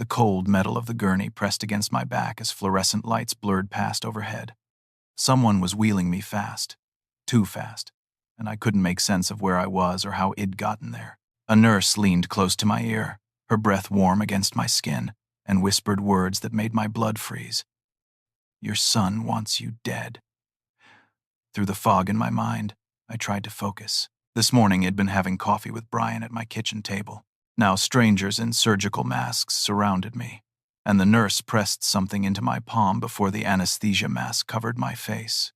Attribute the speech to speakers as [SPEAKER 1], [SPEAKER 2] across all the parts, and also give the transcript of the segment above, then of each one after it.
[SPEAKER 1] The cold metal of the gurney pressed against my back as fluorescent lights blurred past overhead. Someone was wheeling me fast. Too fast. And I couldn't make sense of where I was or how I'd gotten there. A nurse leaned close to my ear, her breath warm against my skin, and whispered words that made my blood freeze. "Your son wants you dead." Through the fog in my mind, I tried to focus. This morning I'd been having coffee with Brian at my kitchen table. Now strangers in surgical masks surrounded me, and the nurse pressed something into my palm before the anesthesia mask covered my face.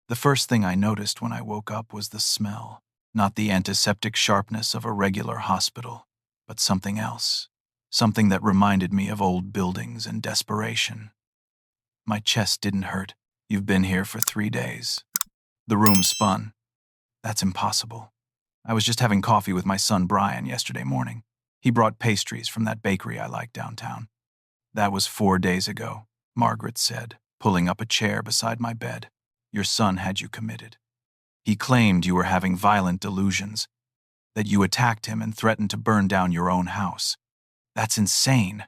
[SPEAKER 1] The first thing I noticed when I woke up was the smell, not the antiseptic sharpness of a regular hospital, but something else, something that reminded me of old buildings and desperation. My chest didn't hurt. "You've been here for 3 days. The room spun. That's impossible. I was just having coffee with my son Brian yesterday morning. He brought pastries from that bakery I like downtown. "That was 4 days ago," Margaret said, pulling up a chair beside my bed. "Your son had you committed. He claimed you were having violent delusions, that you attacked him and threatened to burn down your own house. That's insane.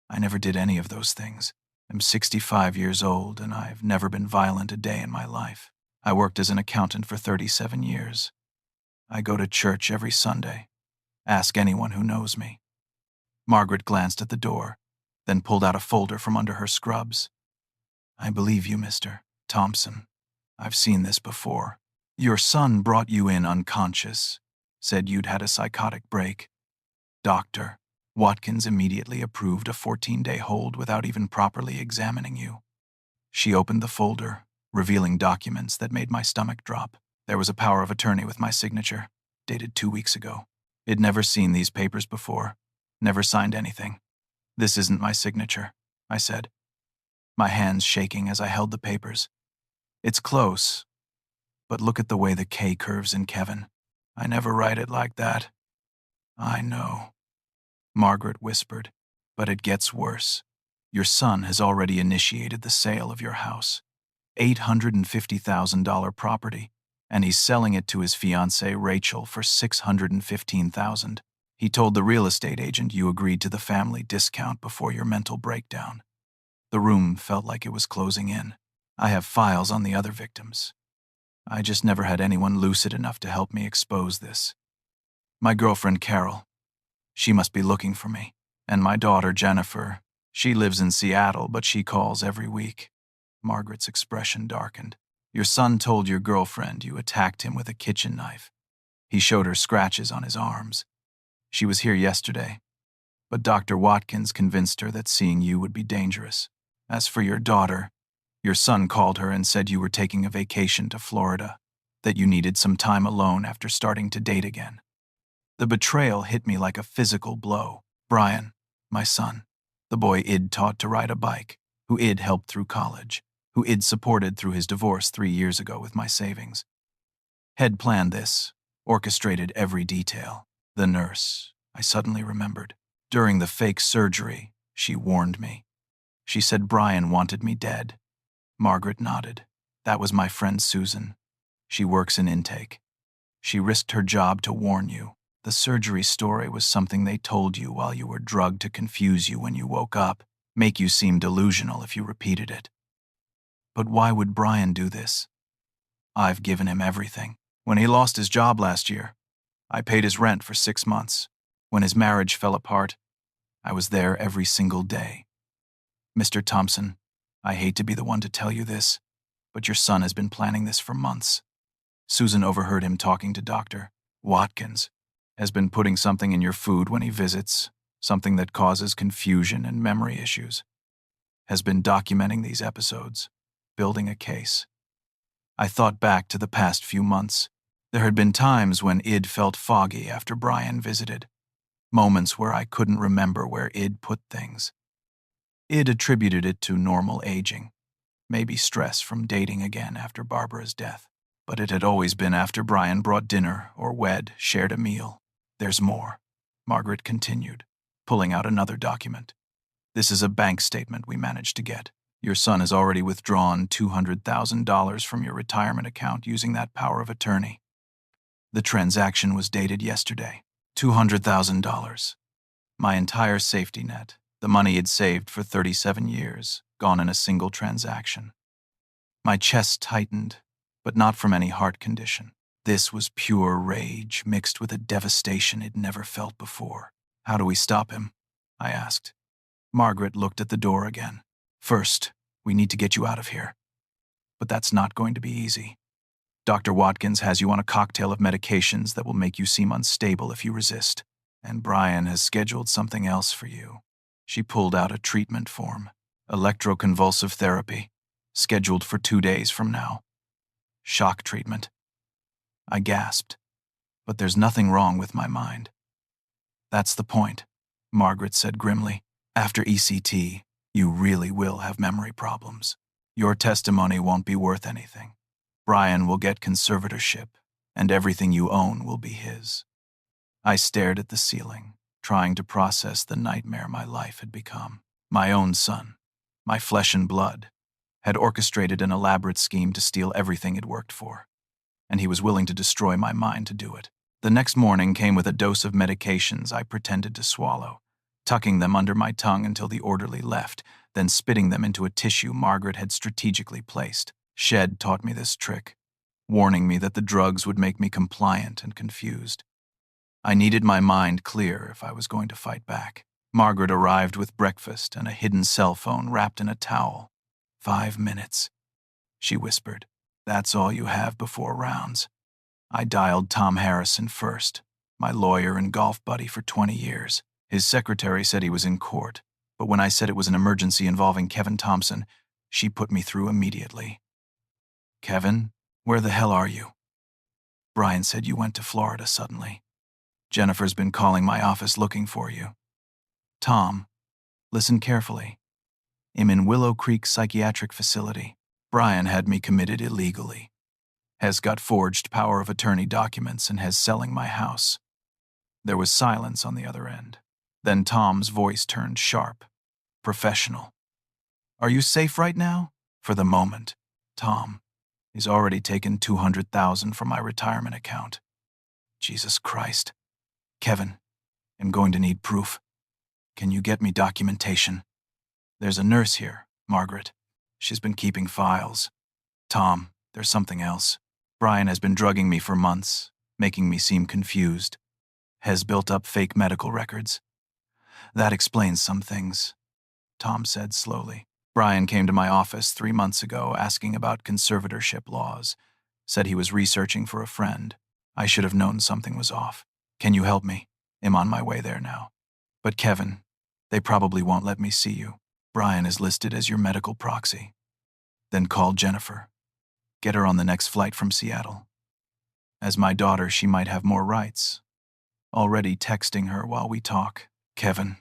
[SPEAKER 1] I never did any of those things. I'm 65 years old and I've never been violent a day in my life. I worked as an accountant for 37 years. I go to church every Sunday. Ask anyone who knows me." Margaret glanced at the door, then pulled out a folder from under her scrubs. "I believe you, Mr. Thompson. I've seen this before. Your son brought you in unconscious, said you'd had a psychotic break. Dr. Watkins immediately approved a 14-day hold without even properly examining you." She opened the folder, revealing documents that made my stomach drop. There was a power of attorney with my signature, dated 2 weeks ago. I'd never seen these papers before, never signed anything. "This isn't my signature," I said, my hands shaking as I held the papers. "It's close, but look at the way the K curves in Kevin. I never write it like that." "I know," Margaret whispered, "but it gets worse. Your son has already initiated the sale of your house. $850,000 property, and he's selling it to his fiancée Rachel for $615,000. He told the real estate agent you agreed to the family discount before your mental breakdown." The room felt like it was closing in. I have files on the other victims. I just never had anyone lucid enough to help me expose this. My girlfriend Carol, she must be looking for me. And my daughter Jennifer, she lives in Seattle, but she calls every week. Margaret's expression darkened. "Your son told your girlfriend you attacked him with a kitchen knife. He showed her scratches on his arms. She was here yesterday, but Dr. Watkins convinced her that seeing you would be dangerous. As for your daughter, your son called her and said you were taking a vacation to Florida, that you needed some time alone after starting to date again." The betrayal hit me like a physical blow. Brian, my son, the boy I'd taught to ride a bike, who I'd helped through college, who I'd supported through his divorce 3 years ago with my savings, had planned this, orchestrated every detail. The nurse, I suddenly remembered. During the fake surgery, she warned me. She said Brian wanted me dead. Margaret nodded. "That was my friend Susan. She works in intake. She risked her job to warn you. The surgery story was something they told you while you were drugged to confuse you when you woke up, make you seem delusional if you repeated it. But why would Brian do this? I've given him everything. When he lost his job last year, I paid his rent for 6 months. When his marriage fell apart, I was there every single day. Mr. Thompson, I hate to be the one to tell you this, but your son has been planning this for months. Susan overheard him talking to Dr. Watkins. Has been putting something in your food when he visits, something that causes confusion and memory issues. Has been documenting these episodes, building a case. I thought back to the past few months. There had been times when I'd felt foggy after Brian visited, moments where I couldn't remember where I'd put things. I'd attributed it to normal aging, maybe stress from dating again after Barbara's death. But it had always been after Brian brought dinner or shared a meal. "There's more," Margaret continued, pulling out another document. "This is a bank statement we managed to get. Your son has already withdrawn $200,000 from your retirement account using that power of attorney. The transaction was dated yesterday. $200,000. My entire safety net, the money he'd saved for 37 years, gone in a single transaction. My chest tightened, but not from any heart condition. This was pure rage mixed with a devastation he'd never felt before. How do we stop him? I asked. Margaret looked at the door again. First, we need to get you out of here. But that's not going to be easy. Dr. Watkins has you on a cocktail of medications that will make you seem unstable if you resist. And Brian has scheduled something else for you. She pulled out a treatment form. Electroconvulsive therapy. Scheduled for 2 days from now. Shock treatment. I gasped. But there's nothing wrong with my mind. That's the point, Margaret said grimly. After ECT, you really will have memory problems. Your testimony won't be worth anything. Brian will get conservatorship, and everything you own will be his. I stared at the ceiling, trying to process the nightmare my life had become. My own son, my flesh and blood, had orchestrated an elaborate scheme to steal everything he'd worked for, and he was willing to destroy my mind to do it. The next morning came with a dose of medications I pretended to swallow, tucking them under my tongue until the orderly left, then spitting them into a tissue Margaret had strategically placed. Shed taught me this trick, warning me that the drugs would make me compliant and confused. I needed my mind clear if I was going to fight back. Margaret arrived with breakfast and a hidden cell phone wrapped in a towel. 5 minutes, she whispered. That's all you have before rounds. I dialed Tom Harrison first, my lawyer and golf buddy for 20 years. His secretary said he was in court, but when I said it was an emergency involving Kevin Thompson, she put me through immediately. Kevin, where the hell are you? Brian said you went to Florida suddenly. Jennifer's been calling my office looking for you. Tom, listen carefully. I'm in Willow Creek Psychiatric Facility. Brian had me committed illegally. Has got forged power of attorney documents and has selling my house. There was silence on the other end. Then Tom's voice turned sharp, professional. Are you safe right now? For the moment, Tom. He's already taken $200,000 from my retirement account. Jesus Christ. Kevin, I'm going to need proof. Can you get me documentation? There's a nurse here, Margaret. She's been keeping files. Tom, there's something else. Brian has been drugging me for months, making me seem confused. Has built up fake medical records. That explains some things, Tom said slowly. Brian came to my office 3 months ago asking about conservatorship laws. Said he was researching for a friend. I should have known something was off. Can you help me? I'm on my way there now. But Kevin, they probably won't let me see you. Brian is listed as your medical proxy. Then call Jennifer. Get her on the next flight from Seattle. As my daughter, she might have more rights. Already texting her while we talk. Kevin,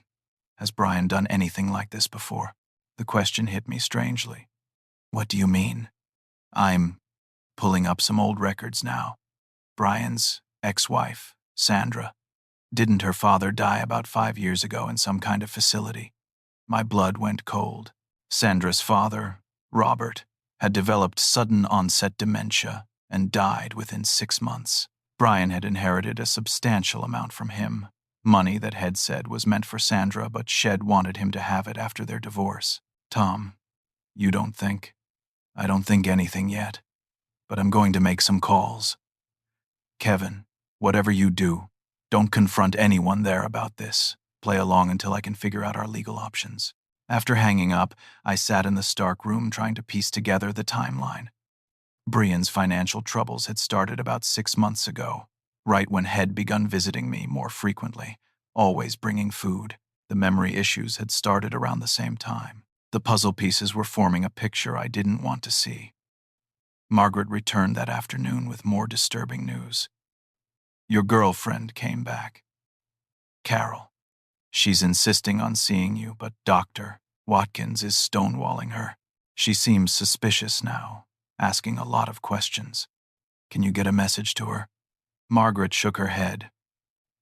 [SPEAKER 1] has Brian done anything like this before? The question hit me strangely. What do you mean? I'm pulling up some old records now. Brian's ex-wife, Sandra. Didn't her father die about 5 years ago in some kind of facility? My blood went cold. Sandra's father, Robert, had developed sudden onset dementia and died within 6 months. Brian had inherited a substantial amount from him, money that Head said was meant for Sandra, but Shed wanted him to have it after their divorce. Tom, you don't think? I don't think anything yet, but I'm going to make some calls. Kevin, whatever you do, don't confront anyone there about this. Play along until I can figure out our legal options. After hanging up, I sat in the Stark room trying to piece together the timeline. Brian's financial troubles had started about 6 months ago, right when Head begun visiting me more frequently, always bringing food. The memory issues had started around the same time. The puzzle pieces were forming a picture I didn't want to see. Margaret returned that afternoon with more disturbing news. Your girlfriend came back. Carol. She's insisting on seeing you, but Dr. Watkins is stonewalling her. She seems suspicious now, asking a lot of questions. Can you get a message to her? Margaret shook her head.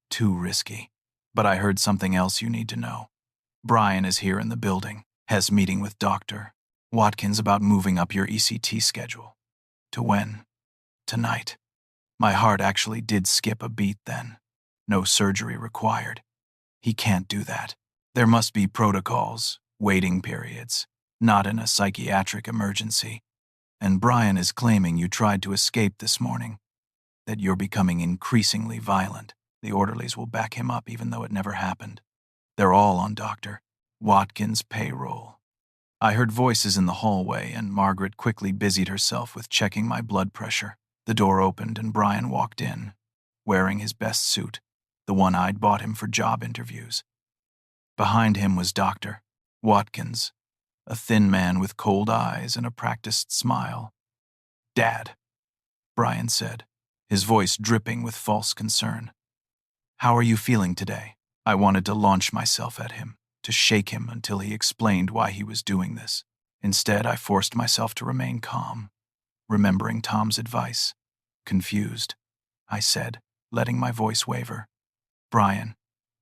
[SPEAKER 1] Too risky. But I heard something else you need to know. Brian is here in the building, has meeting with Dr. Watkins about moving up your ECT schedule. To when? Tonight. My heart actually did skip a beat then. No surgery required. He can't do that. There must be protocols, waiting periods, not in a psychiatric emergency. And Brian is claiming you tried to escape this morning, that you're becoming increasingly violent. The orderlies will back him up even though it never happened. They're all on Dr. Watkins' payroll. I heard voices in the hallway, and Margaret quickly busied herself with checking my blood pressure. The door opened and Brian walked in, wearing his best suit, the one I'd bought him for job interviews. Behind him was Dr. Watkins, a thin man with cold eyes and a practiced smile. "Dad," Brian said, his voice dripping with false concern. "How are you feeling today?" I wanted to launch myself at him, to shake him until he explained why he was doing this. Instead, I forced myself to remain calm, remembering Tom's advice. Confused, I said, letting my voice waver. "Brian,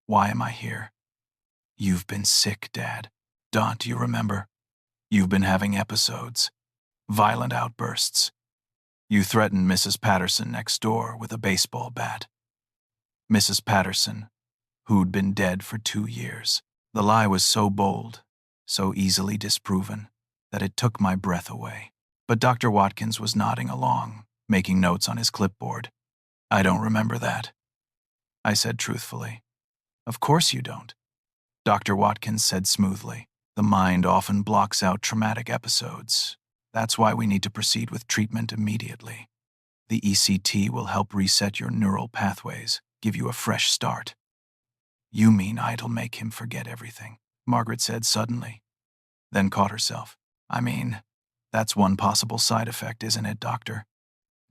[SPEAKER 1] why am I here?" "You've been sick, Dad. Don't you remember? You've been having episodes, violent outbursts. You threatened Mrs. Patterson next door with a baseball bat." Mrs. Patterson, who'd been dead for 2 years. The lie was so bold, so easily disproven, that it took my breath away. But Dr. Watkins was nodding along, making notes on his clipboard. "I don't remember that," I said truthfully. "Of course you don't," Dr. Watkins said smoothly. "The mind often blocks out traumatic episodes. That's why we need to proceed with treatment immediately. The ECT will help reset your neural pathways, give you a fresh start." "You mean it'll make him forget everything?" Margaret said suddenly, then caught herself. "I mean, that's one possible side effect, isn't it, Doctor?"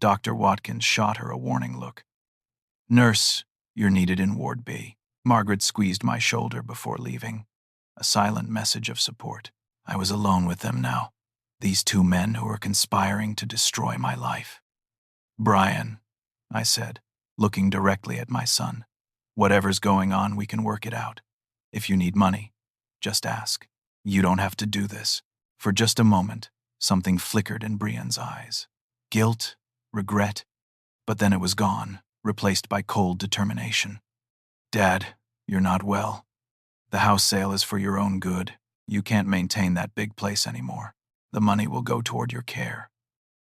[SPEAKER 1] Dr. Watkins shot her a warning look. "Nurse, you're needed in Ward B." Margaret squeezed my shoulder before leaving, a silent message of support. I was alone with them now, these 2 men who were conspiring to destroy my life. "Brian," I said, looking directly at my son, "whatever's going on, we can work it out. If you need money, just ask. You don't have to do this." For just a moment, something flickered in Brian's eyes. Guilt, regret, but then it was gone, replaced by cold determination. "Dad, you're not well. The house sale is for your own good. You can't maintain that big place anymore. The money will go toward your care.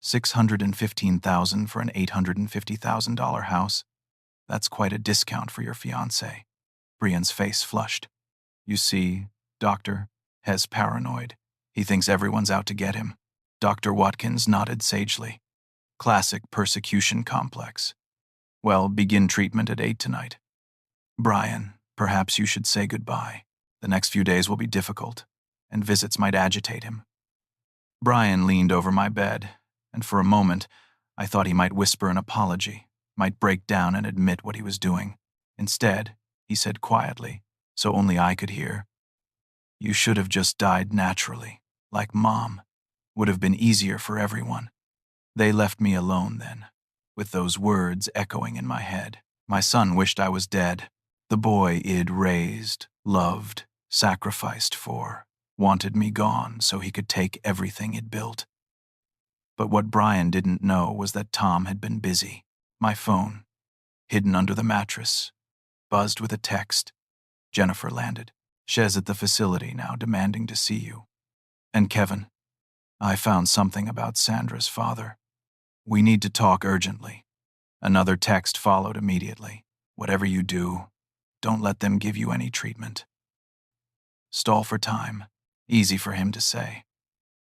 [SPEAKER 1] $615,000 for an $850,000 house. That's quite a discount for your fiancée." Brian's face flushed. "You see, Doctor, Hez paranoid. He thinks everyone's out to get him." Dr. Watkins nodded sagely. "Classic persecution complex. Well, begin treatment at 8 tonight. Brian, perhaps you should say goodbye. The next few days will be difficult, and visits might agitate him." Brian leaned over my bed, and for a moment, I thought he might whisper an apology, might break down and admit what he was doing. Instead, he said quietly, so only I could hear, "You should have just died naturally, like Mom. Would have been easier for everyone." They left me alone then, with those words echoing in my head. My son wished I was dead. The boy I'd raised, loved, sacrificed for, wanted me gone so he could take everything he'd built. But what Brian didn't know was that Tom had been busy. My phone, hidden under the mattress, buzzed with a text. "Jennifer landed. Hez at the facility now, demanding to see you. And Kevin, I found something about Sandra's father. We need to talk urgently." Another text followed immediately. "Whatever you do, don't let them give you any treatment." Stall for time. Easy for him to say.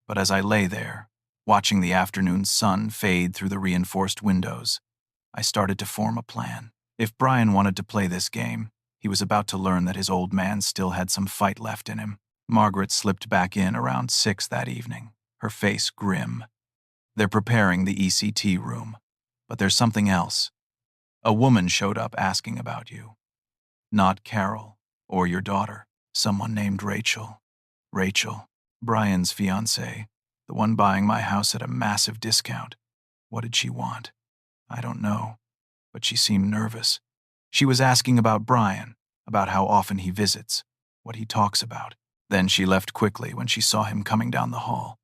[SPEAKER 1] But as I lay there, watching the afternoon sun fade through the reinforced windows, I started to form a plan. If Brian wanted to play this game, he was about to learn that his old man still had some fight left in him. Margaret slipped back in around 6 that evening, her face grim. "They're preparing the ECT room, but there's something else. A woman showed up asking about you. Not Carol or your daughter, someone named Rachel. Rachel, Brian's fiancée, the one buying my house at a massive discount. What did she want? I don't know, but she seemed nervous. She was asking about Brian, about how often he visits, what he talks about. Then she left quickly when she saw him coming down the hall."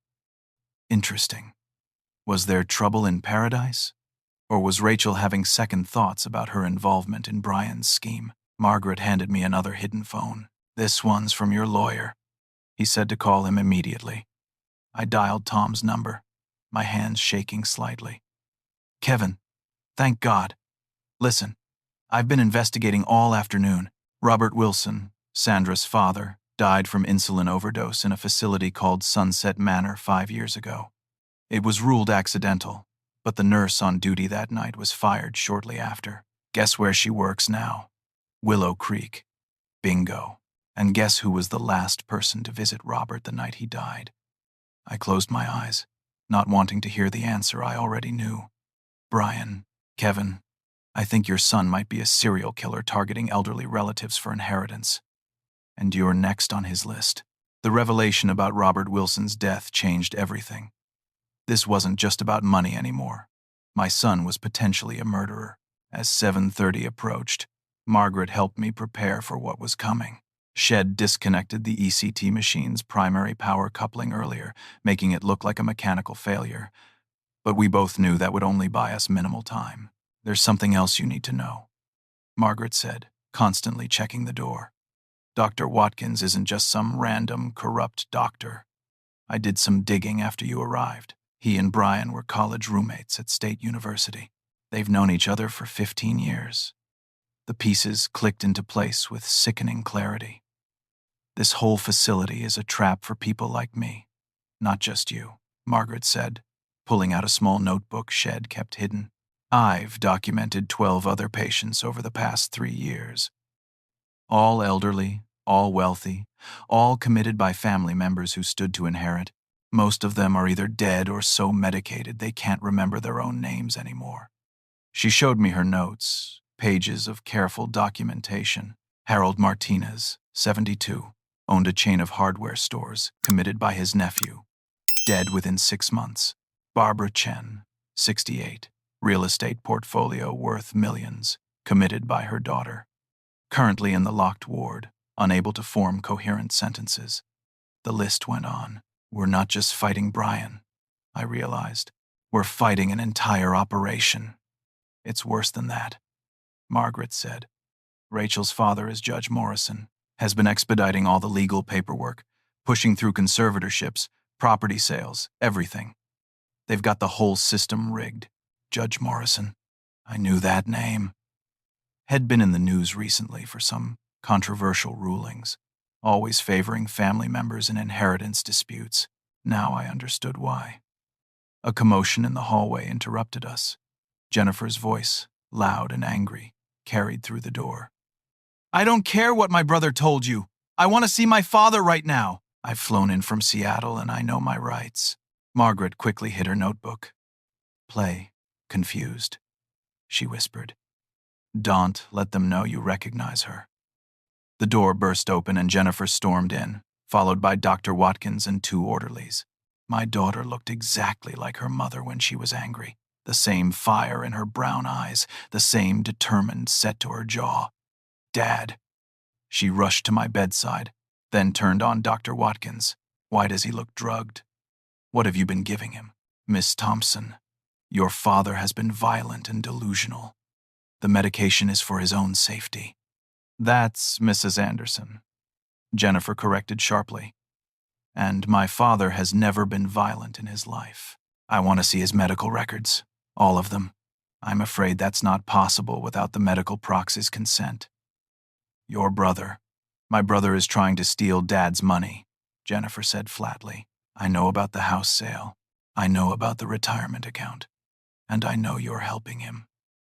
[SPEAKER 1] Interesting. Was there trouble in paradise? Or was Rachel having second thoughts about her involvement in Brian's scheme? Margaret handed me another hidden phone. "This one's from your lawyer." He said to call him immediately. I dialed Tom's number, my hands shaking slightly. "Kevin, thank God. Listen, I've been investigating all afternoon. Robert Wilson, Sandra's father, died from insulin overdose in a facility called Sunset Manor 5 years ago. It was ruled accidental, but the nurse on duty that night was fired shortly after. Guess where she works now? Willow Creek. Bingo. And guess who was the last person to visit Robert the night he died?" I closed my eyes, not wanting to hear the answer I already knew. "Brian, Kevin, I think your son might be a serial killer targeting elderly relatives for inheritance. And you're next on his list." The revelation about Robert Wilson's death changed everything. This wasn't just about money anymore. My son was potentially a murderer. As 7:30 approached, Margaret helped me prepare for what was coming. Shed disconnected the ECT machine's primary power coupling earlier, making it look like a mechanical failure. But we both knew that would only buy us minimal time. "There's something else you need to know," Margaret said, constantly checking the door. "Dr. Watkins isn't just some random, corrupt doctor. I did some digging after you arrived. He and Brian were college roommates at State University. They've known each other for 15 years. The pieces clicked into place with sickening clarity. This whole facility is a trap for people like me, not just you," Margaret said, pulling out a small notebook Shed kept hidden. "I've documented 12 other patients over the past 3 years. All elderly, all wealthy, all committed by family members who stood to inherit. Most of them are either dead or so medicated they can't remember their own names anymore." She showed me her notes, pages of careful documentation. Harold Martinez, 72, owned a chain of hardware stores, committed by his nephew, dead within 6 months. Barbara Chen, 68, real estate portfolio worth millions, committed by her daughter. Currently in the locked ward, unable to form coherent sentences. The list went on. We're not just fighting Brian, I realized. We're fighting an entire operation. "It's worse than that," Margaret said. "Rachel's father is Judge Morrison, has been expediting all the legal paperwork, pushing through conservatorships, property sales, everything. They've got the whole system rigged. Judge Morrison. I knew that name. Had been in the news recently for some controversial rulings, always favoring family members in inheritance disputes. Now I understood why." A commotion in the hallway interrupted us. Jennifer's voice, loud and angry, carried through the door. "I don't care what my brother told you. I want to see my father right now. I've flown in from Seattle and I know my rights." Margaret quickly hid her notebook. "Play, confused," she whispered. "Don't let them know you recognize her." The door burst open and Jennifer stormed in, followed by Dr. Watkins and 2 orderlies. My daughter looked exactly like her mother when she was angry. The same fire in her brown eyes, the same determined set to her jaw. "Dad." She rushed to my bedside, then turned on Dr. Watkins. "Why does he look drugged? What have you been giving him?" "Miss Thompson, your father has been violent and delusional. The medication is for his own safety." "That's Mrs. Anderson," Jennifer corrected sharply. "And my father has never been violent in his life. I want to see his medical records. All of them. I'm afraid that's not possible without the medical proxy's consent." "Your brother. My brother is trying to steal Dad's money," Jennifer said flatly. "I know about the house sale. I know about the retirement account. And I know you're helping him."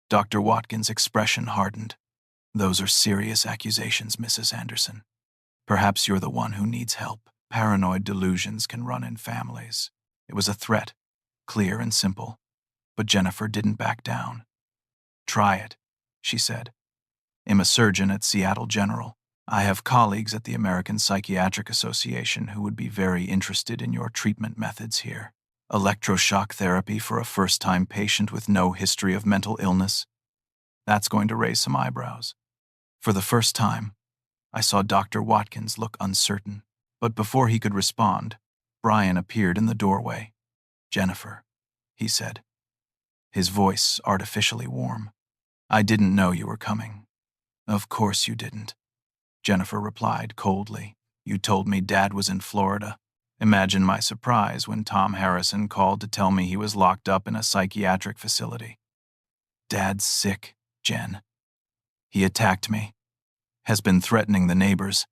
[SPEAKER 1] Dr. Watkins' expression hardened. "Those are serious accusations, Mrs. Anderson. Perhaps you're the one who needs help. Paranoid delusions can run in families." It was a threat, clear and simple. But Jennifer didn't back down. "Try it," she said. "I'm a surgeon at Seattle General. I have colleagues at the American Psychiatric Association who would be very interested in your treatment methods here. Electroshock therapy for a first-time patient with no history of mental illness. That's going to raise some eyebrows." For the first time, I saw Dr. Watkins look uncertain. But before he could respond, Brian appeared in the doorway. "Jennifer," he said, his voice artificially warm. "I didn't know you were coming. Of course you didn't, Jennifer replied coldly. You told me Dad was in Florida. Imagine my surprise when Tom Harrison called to tell me he was locked up in a psychiatric facility. Dad's sick, Jen. He attacked me. Has been threatening the neighbors.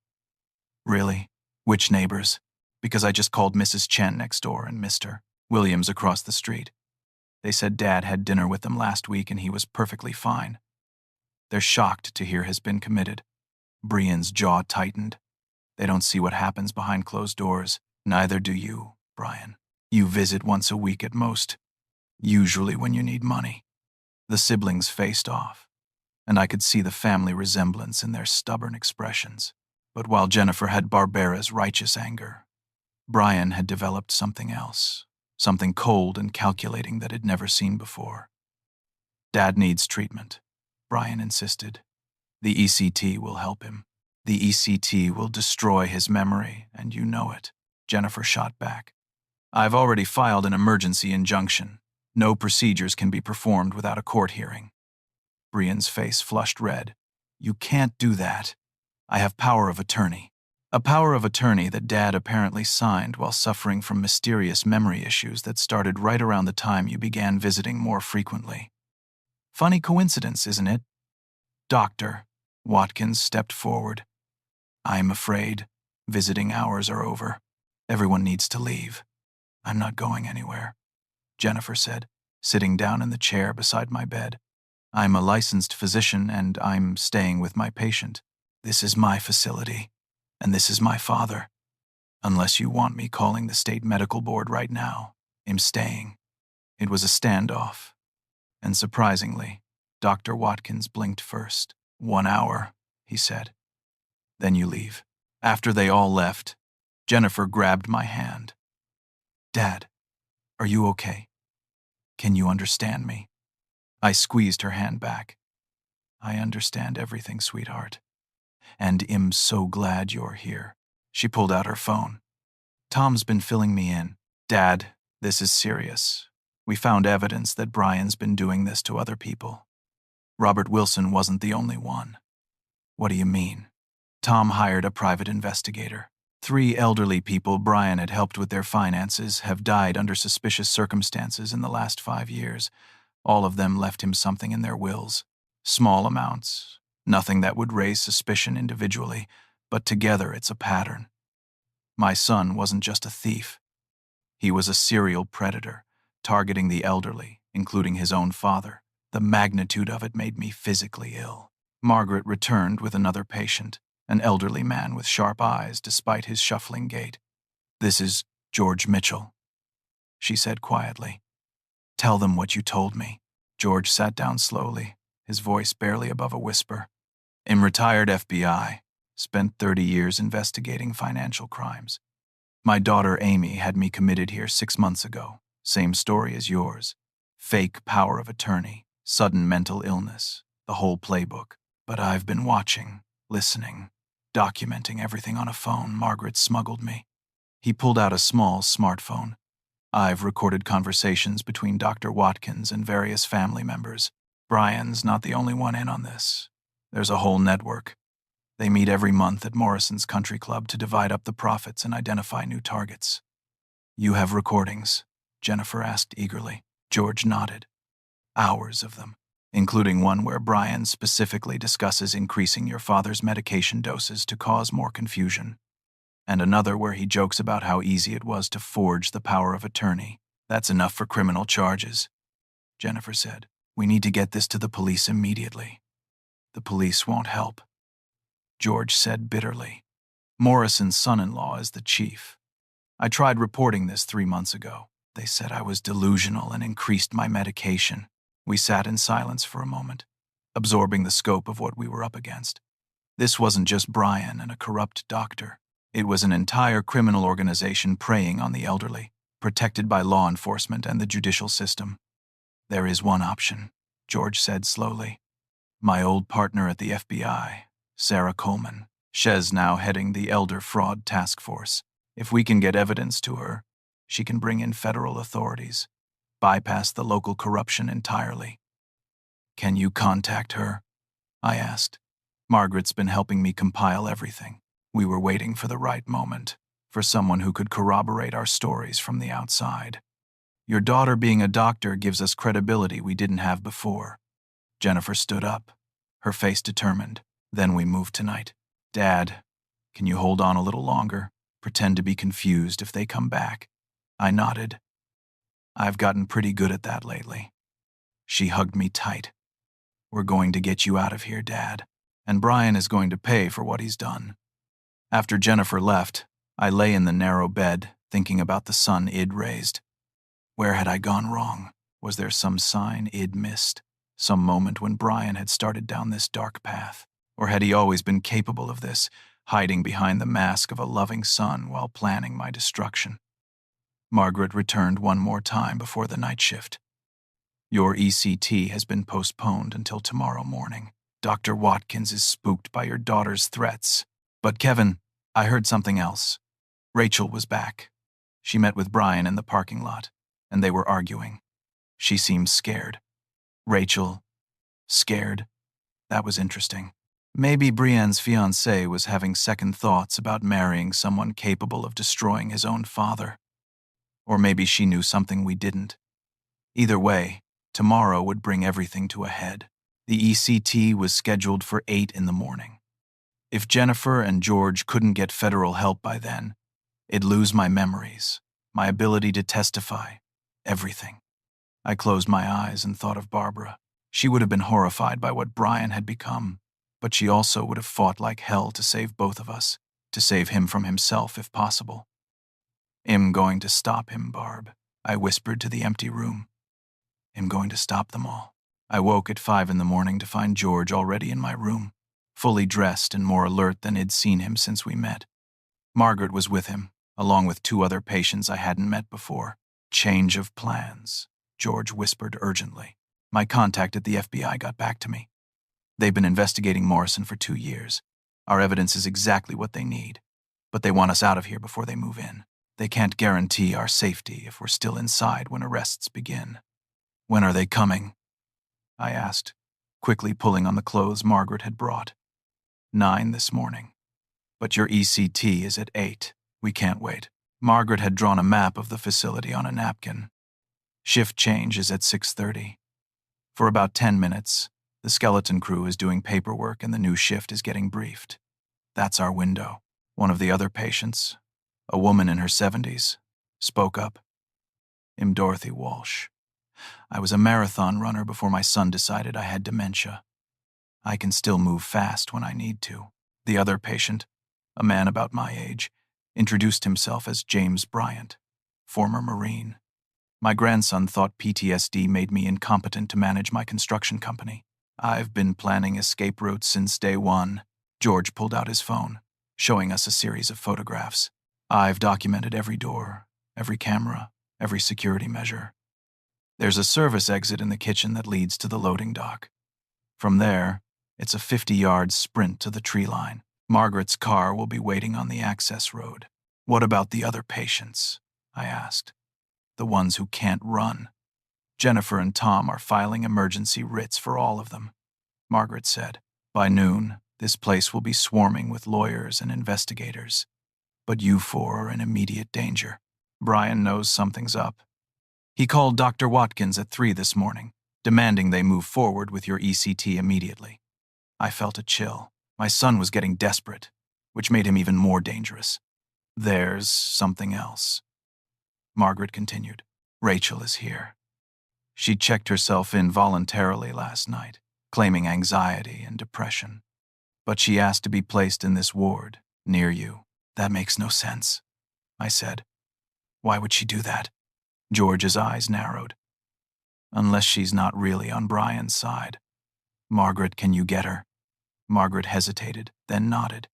[SPEAKER 1] Really? Which neighbors? Because I just called Mrs. Chen next door and Mr. Williams across the street. They said Dad had dinner with them last week and he was perfectly fine. They're shocked to hear has been committed. Brian's jaw tightened. They don't see what happens behind closed doors. Neither do you, Brian. You visit once a week at most, usually when you need money. The siblings faced off, and I could see the family resemblance in their stubborn expressions. But while Jennifer had Barbara's righteous anger, Brian had developed something else, something cold and calculating that he'd never seen before. Dad needs treatment, Brian insisted. The ECT will help him. The ECT will destroy his memory, and you know it, Jennifer shot back. I've already filed an emergency injunction. No procedures can be performed without a court hearing. Brian's face flushed red. You can't do that. I have power of attorney. A power of attorney that Dad apparently signed while suffering from mysterious memory issues that started right around the time you began visiting more frequently. Funny coincidence, isn't it? Doctor, Watkins stepped forward. I'm afraid visiting hours are over. Everyone needs to leave. I'm not going anywhere, Jennifer said, sitting down in the chair beside my bed. I'm a licensed physician and I'm staying with my patient. This is my facility, and this is my father. Unless you want me calling the state medical board right now, I'm staying. It was a standoff, and surprisingly, Dr. Watkins blinked first. 1 hour, he said. Then you leave. After they all left, Jennifer grabbed my hand. Dad, are you okay? Can you understand me? I squeezed her hand back. I understand everything, sweetheart. And am so glad you're here. She pulled out her phone. Tom's been filling me in. Dad, this is serious. We found evidence that Brian's been doing this to other people. Robert Wilson wasn't the only one. What do you mean? Tom hired a private investigator. 3 elderly people Brian had helped with their finances have died under suspicious circumstances in the last 5 years. All of them left him something in their wills. Small amounts. Nothing that would raise suspicion individually, but together it's a pattern. My son wasn't just a thief. He was a serial predator, targeting the elderly, including his own father. The magnitude of it made me physically ill. Margaret returned with another patient, an elderly man with sharp eyes despite his shuffling gait. This is George Mitchell, she said quietly. Tell them what you told me. George sat down slowly, his voice barely above a whisper. I'm retired FBI, spent 30 years investigating financial crimes. My daughter Amy had me committed here 6 months ago. Same story as yours. Fake power of attorney, sudden mental illness, the whole playbook. But I've been watching, listening, documenting everything on a phone Margaret smuggled me. He pulled out a small smartphone. I've recorded conversations between Dr. Watkins and various family members. Brian's not the only one in on this. There's a whole network. They meet every month at Morrison's Country Club to divide up the profits and identify new targets. You have recordings? Jennifer asked eagerly. George nodded. Hours of them, including one where Brian specifically discusses increasing your father's medication doses to cause more confusion, and another where he jokes about how easy it was to forge the power of attorney. That's enough for criminal charges, Jennifer said. We need to get this to the police immediately. The police won't help, George said bitterly. Morrison's son-in-law is the chief. I tried reporting this 3 months ago. They said I was delusional and increased my medication. We sat in silence for a moment, absorbing the scope of what we were up against. This wasn't just Brian and a corrupt doctor. It was an entire criminal organization preying on the elderly, protected by law enforcement and the judicial system. There is one option, George said slowly. My old partner at the FBI, Sarah Coleman. She's now heading the Elder Fraud Task Force. If we can get evidence to her, she can bring in federal authorities, bypass the local corruption entirely. Can you contact her? I asked. Margaret's been helping me compile everything. We were waiting for the right moment, for someone who could corroborate our stories from the outside. Your daughter being a doctor gives us credibility we didn't have before. Jennifer stood up, her face determined. Then we moved tonight. Dad, can you hold on a little longer? Pretend to be confused if they come back. I nodded. I've gotten pretty good at that lately. She hugged me tight. We're going to get you out of here, Dad. And Brian is going to pay for what he's done. After Jennifer left, I lay in the narrow bed, thinking about the son Id raised. Where had I gone wrong? Was there some sign Id missed? Some moment when Brian had started down this dark path? Or had he always been capable of this, hiding behind the mask of a loving son while planning my destruction? Margaret returned one more time before the night shift. Your ECT has been postponed until tomorrow morning. Dr. Watkins is spooked by your daughter's threats. But Kevin, I heard something else. Rachel was back. She met with Brian in the parking lot, and they were arguing. She seemed scared. Rachel, scared? That was interesting. Maybe Brienne's fiancé was having second thoughts about marrying someone capable of destroying his own father. Or maybe she knew something we didn't. Either way, tomorrow would bring everything to a head. The ECT was scheduled for 8 in the morning. If Jennifer and George couldn't get federal help by then, I'd lose my memories, my ability to testify, everything. I closed my eyes and thought of Barbara. She would have been horrified by what Brian had become, but she also would have fought like hell to save both of us, to save him from himself if possible. I'm going to stop him, Barb, I whispered to the empty room. I'm going to stop them all. I woke at 5 in the morning to find George already in my room, fully dressed and more alert than I'd seen him since we met. Margaret was with him, along with 2 other patients I hadn't met before. Change of plans, George whispered urgently. My contact at the FBI got back to me. They've been investigating Morrison for 2 years. Our evidence is exactly what they need, but they want us out of here before they move in. They can't guarantee our safety if we're still inside when arrests begin. When are they coming? I asked, quickly pulling on the clothes Margaret had brought. 9 this morning. But your ECT is at 8. We can't wait. Margaret had drawn a map of the facility on a napkin. Shift change is at 6:30. For about 10 minutes, the skeleton crew is doing paperwork and the new shift is getting briefed. That's our window. One of the other patients, a woman in her 70s, spoke up. I'm Dorothy Walsh. I was a marathon runner before my son decided I had dementia. I can still move fast when I need to. The other patient, a man about my age, introduced himself as James Bryant, former Marine. My grandson thought PTSD made me incompetent to manage my construction company. I've been planning escape routes since day one. George pulled out his phone, showing us a series of photographs. I've documented every door, every camera, every security measure. There's a service exit in the kitchen that leads to the loading dock. From there, it's a 50-yard sprint to the tree line. Margaret's car will be waiting on the access road. What about the other patients? I asked. The ones who can't run. Jennifer and Tom are filing emergency writs for all of them. Margaret said, by noon, this place will be swarming with lawyers and investigators. But you 4 are in immediate danger. Brian knows something's up. He called Dr. Watkins at 3 this morning, demanding they move forward with your ECT immediately. I felt a chill. My son was getting desperate, which made him even more dangerous. There's something else. Margaret continued. Rachel is here. She checked herself in voluntarily last night, claiming anxiety and depression. But she asked to be placed in this ward, near you. That makes no sense, I said. Why would she do that? George's eyes narrowed. Unless she's not really on Brian's side. Margaret, can you get her? Margaret hesitated, then nodded.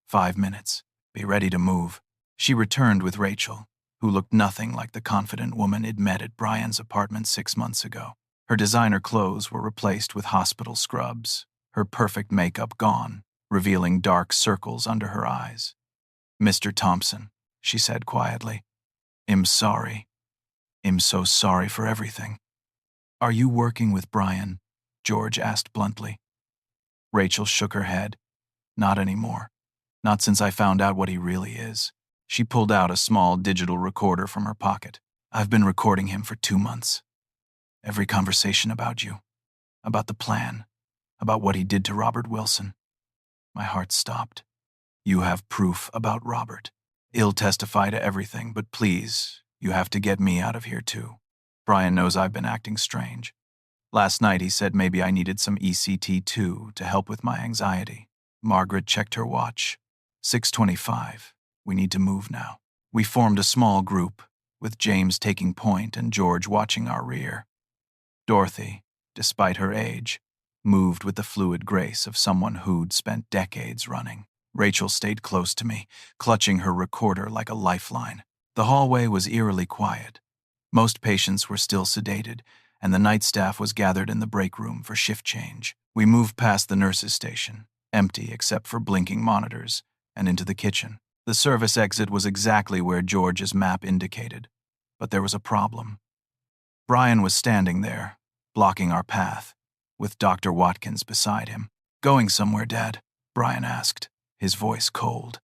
[SPEAKER 1] 5 minutes. Be ready to move. She returned with Rachel, who looked nothing like the confident woman I'd met at Brian's apartment 6 months ago. Her designer clothes were replaced with hospital scrubs, her perfect makeup gone, revealing dark circles under her eyes. Mr. Thompson, she said quietly. I'm sorry. I'm so sorry for everything. Are you working with Brian? George asked bluntly. Rachel shook her head. Not anymore. Not since I found out what he really is. She pulled out a small digital recorder from her pocket. I've been recording him for 2 months. Every conversation about you. About the plan. About what he did to Robert Wilson. My heart stopped. You have proof about Robert. He'll testify to everything, but please, you have to get me out of here too. Brian knows I've been acting strange. Last night he said maybe I needed some ECT too to help with my anxiety. Margaret checked her watch. 6:25. We need to move now. We formed a small group, with James taking point and George watching our rear. Dorothy, despite her age, moved with the fluid grace of someone who'd spent decades running. Rachel stayed close to me, clutching her recorder like a lifeline. The hallway was eerily quiet. Most patients were still sedated, and the night staff was gathered in the break room for shift change. We moved past the nurse's station, empty except for blinking monitors, and into the kitchen. The service exit was exactly where George's map indicated, but there was a problem. Brian was standing there, blocking our path, with Dr. Watkins beside him. Going somewhere, Dad? Brian asked, his voice cold.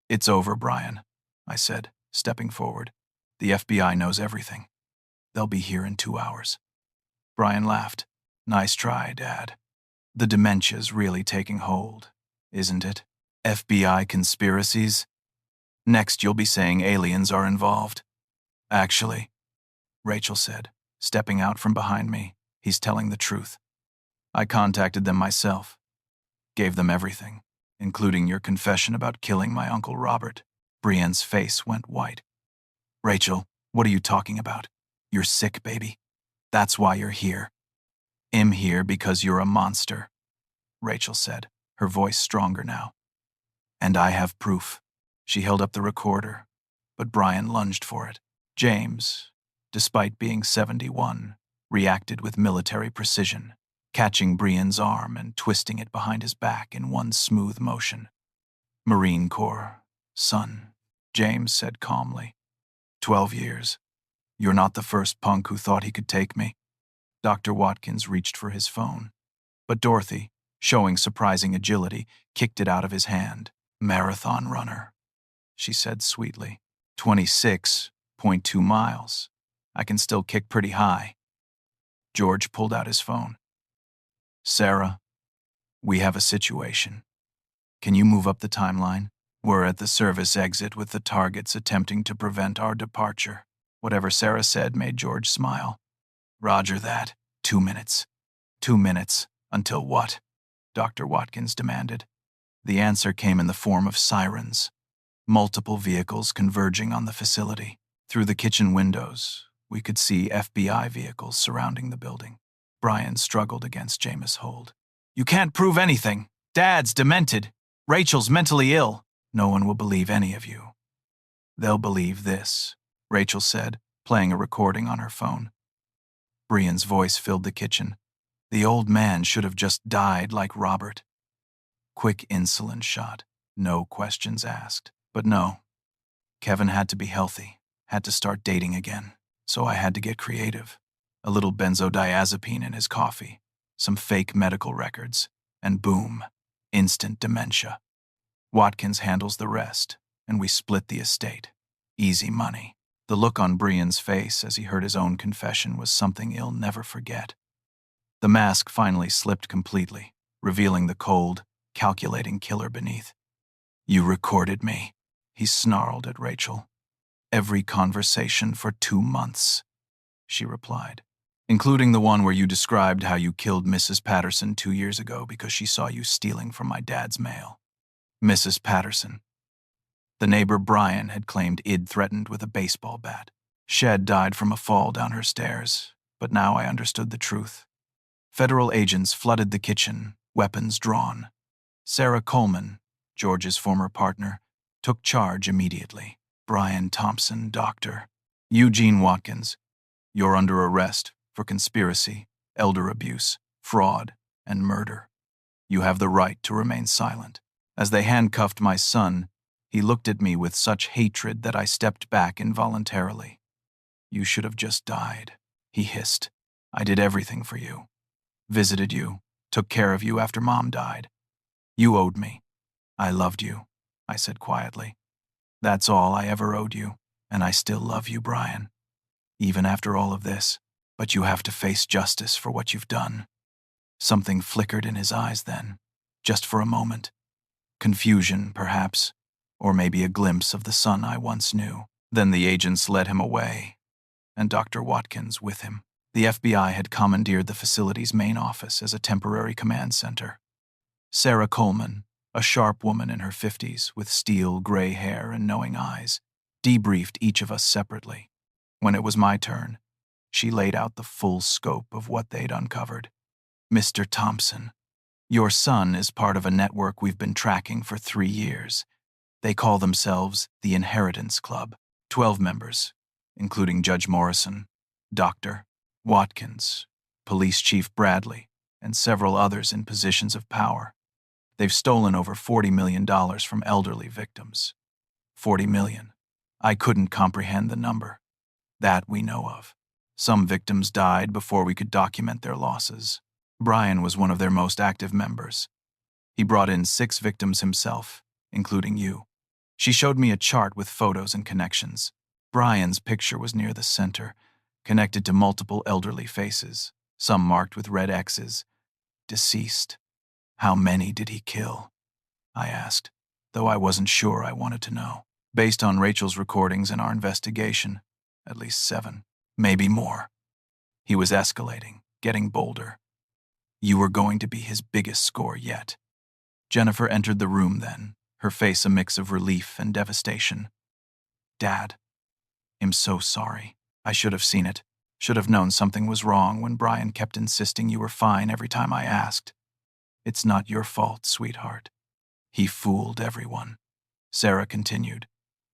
[SPEAKER 1] It's over, Brian, I said, stepping forward. The FBI knows everything. They'll be here in 2 hours. Brian laughed. Nice try, Dad. The dementia's really taking hold, isn't it? FBI conspiracies? Next you'll be saying aliens are involved. Actually, Rachel said, stepping out from behind me, he's telling the truth. I contacted them myself. Gave them everything, including your confession about killing my Uncle Robert. Brienne's face went white. Rachel, what are you talking about? You're sick, baby. That's why you're here. I'm here because you're a monster, Rachel said, her voice stronger now. And I have proof. She held up the recorder, but Brian lunged for it. James, despite being 71, reacted with military precision, catching Brienne's arm and twisting it behind his back in one smooth motion. Marine Corps, son, James said calmly. 12 years. You're not the first punk who thought he could take me. Dr. Watkins reached for his phone, but Dorothy, showing surprising agility, kicked it out of his hand. Marathon runner, she said sweetly. 26.2 miles. I can still kick pretty high. George pulled out his phone. Sarah, we have a situation. Can you move up the timeline? We're at the service exit with the targets attempting to prevent our departure. Whatever Sarah said made George smile. Roger that. 2 minutes. 2 minutes. Until what? Dr. Watkins demanded. The answer came in the form of sirens. Multiple vehicles converging on the facility. Through the kitchen windows, we could see FBI vehicles surrounding the building. Brian struggled against Jameis' hold. You can't prove anything. Dad's demented. Rachel's mentally ill. No one will believe any of you. They'll believe this, Rachel said, playing a recording on her phone. Brian's voice filled the kitchen. The old man should have just died like Robert. Quick insulin shot, no questions asked. But no, Kevin had to be healthy, had to start dating again. So I had to get creative. A little benzodiazepine in his coffee, some fake medical records, and boom, instant dementia. Watkins handles the rest, and we split the estate. Easy money. The look on Brian's face as he heard his own confession was something he'll never forget. The mask finally slipped completely, revealing the cold, calculating killer beneath. You recorded me, he snarled at Rachel. Every conversation for 2 months, she replied, including the one where you described how you killed Mrs. Patterson 2 years ago because she saw you stealing from my dad's mail. Mrs. Patterson. The neighbor Brian had claimed Id threatened with a baseball bat. Shed died from a fall down her stairs, but now I understood the truth. Federal agents flooded the kitchen, weapons drawn. Sarah Coleman, George's former partner, took charge immediately. Brian Thompson, doctor. Eugene Watkins, you're under arrest for conspiracy, elder abuse, fraud, and murder. You have the right to remain silent. As they handcuffed my son, he looked at me with such hatred that I stepped back involuntarily. You should have just died, he hissed. I did everything for you. Visited you, Took care of you after Mom died. You owed me. I loved you, I said quietly. That's all I ever owed you, and I still love you, Brian. Even after all of this, but you have to face justice for what you've done. Something flickered in his eyes then, just for a moment. Confusion, perhaps, or maybe a glimpse of the son I once knew. Then the agents led him away, and Dr. Watkins with him. The FBI had commandeered the facility's main office as a temporary command center. Sarah Coleman, a sharp woman in her 50s with steel gray hair and knowing eyes, debriefed each of us separately. When it was my turn, she laid out the full scope of what they'd uncovered. Mr. Thompson, your son is part of a network we've been tracking for 3 years. They call themselves the Inheritance Club. 12 members, including Judge Morrison, Dr. Watkins, Police Chief Bradley, and several others in positions of power. They've stolen over $40 million from elderly victims. 40 million. I couldn't comprehend the number. That we know of. Some victims died before we could document their losses. Brian was one of their most active members. He brought in 6 victims himself, including you. She showed me a chart with photos and connections. Brian's picture was near the center, connected to multiple elderly faces, some marked with red X's. Deceased. How many did he kill? I asked, though I wasn't sure I wanted to know. Based on Rachel's recordings and our investigation, at least 7, maybe more. He was escalating, getting bolder. You were going to be his biggest score yet. Jennifer entered the room then, her face a mix of relief and devastation. Dad, I'm so sorry. I should have seen it. Should have known something was wrong when Brian kept insisting you were fine every time I asked. It's not your fault, sweetheart. He fooled everyone. Sarah continued.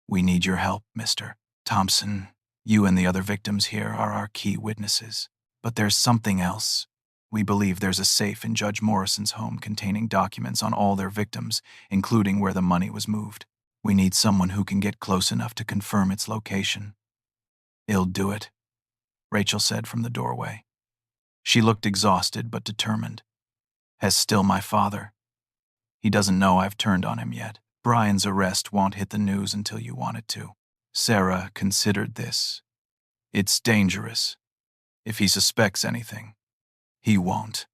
[SPEAKER 1] We need your help, Mr. Thompson. You and the other victims here are our key witnesses. But there's something else. We believe there's a safe in Judge Morrison's home containing documents on all their victims, including where the money was moved. We need someone who can get close enough to confirm its location. He'll do it, Rachel said from the doorway. She looked exhausted but determined. Has still my father. He doesn't know I've turned on him yet. Brian's arrest won't hit the news until you want it to. Sarah considered this. It's dangerous. If he suspects anything, he won't.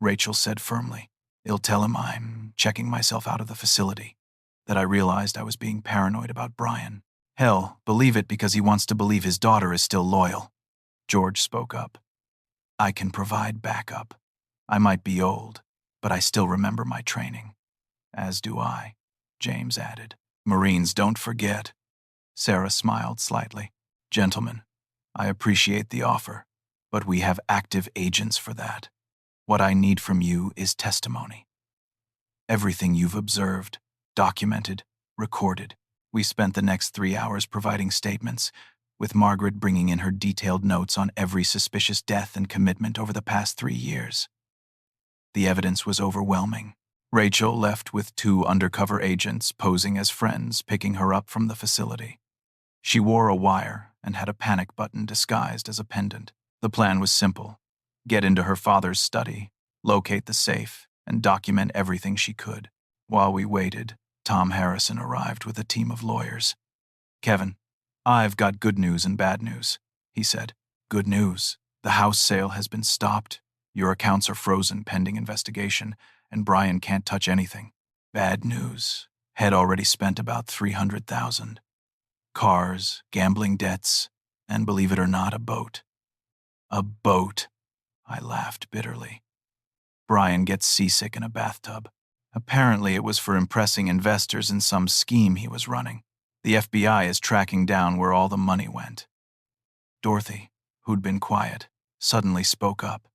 [SPEAKER 1] Rachel said firmly. He'll tell him I'm checking myself out of the facility, that I realized I was being paranoid about Brian. Hell, believe it because he wants to believe his daughter is still loyal. George spoke up. I can provide backup. I might be old, but I still remember my training. As do I, James added. Marines don't forget. Sarah smiled slightly. Gentlemen, I appreciate the offer, but we have active agents for that. What I need from you is testimony. Everything you've observed, documented, recorded. We spent the next 3 hours providing statements, with Margaret bringing in her detailed notes on every suspicious death and commitment over the past 3 years. The evidence was overwhelming. Rachel left with 2 undercover agents posing as friends picking her up from the facility. She wore a wire and had a panic button disguised as a pendant. The plan was simple. Get into her father's study, locate the safe, and document everything she could. While we waited, Tom Harrison arrived with a team of lawyers. Kevin, I've got good news and bad news, he said. Good news. The house sale has been stopped. Your accounts are frozen pending investigation, and Brian can't touch anything. Bad news. Had already spent about $300,000. Cars, gambling debts, and believe it or not, a boat. A boat. I laughed bitterly. Brian gets seasick in a bathtub. Apparently it was for impressing investors in some scheme he was running. The FBI is tracking down where all the money went. Dorothy, who'd been quiet, suddenly spoke up.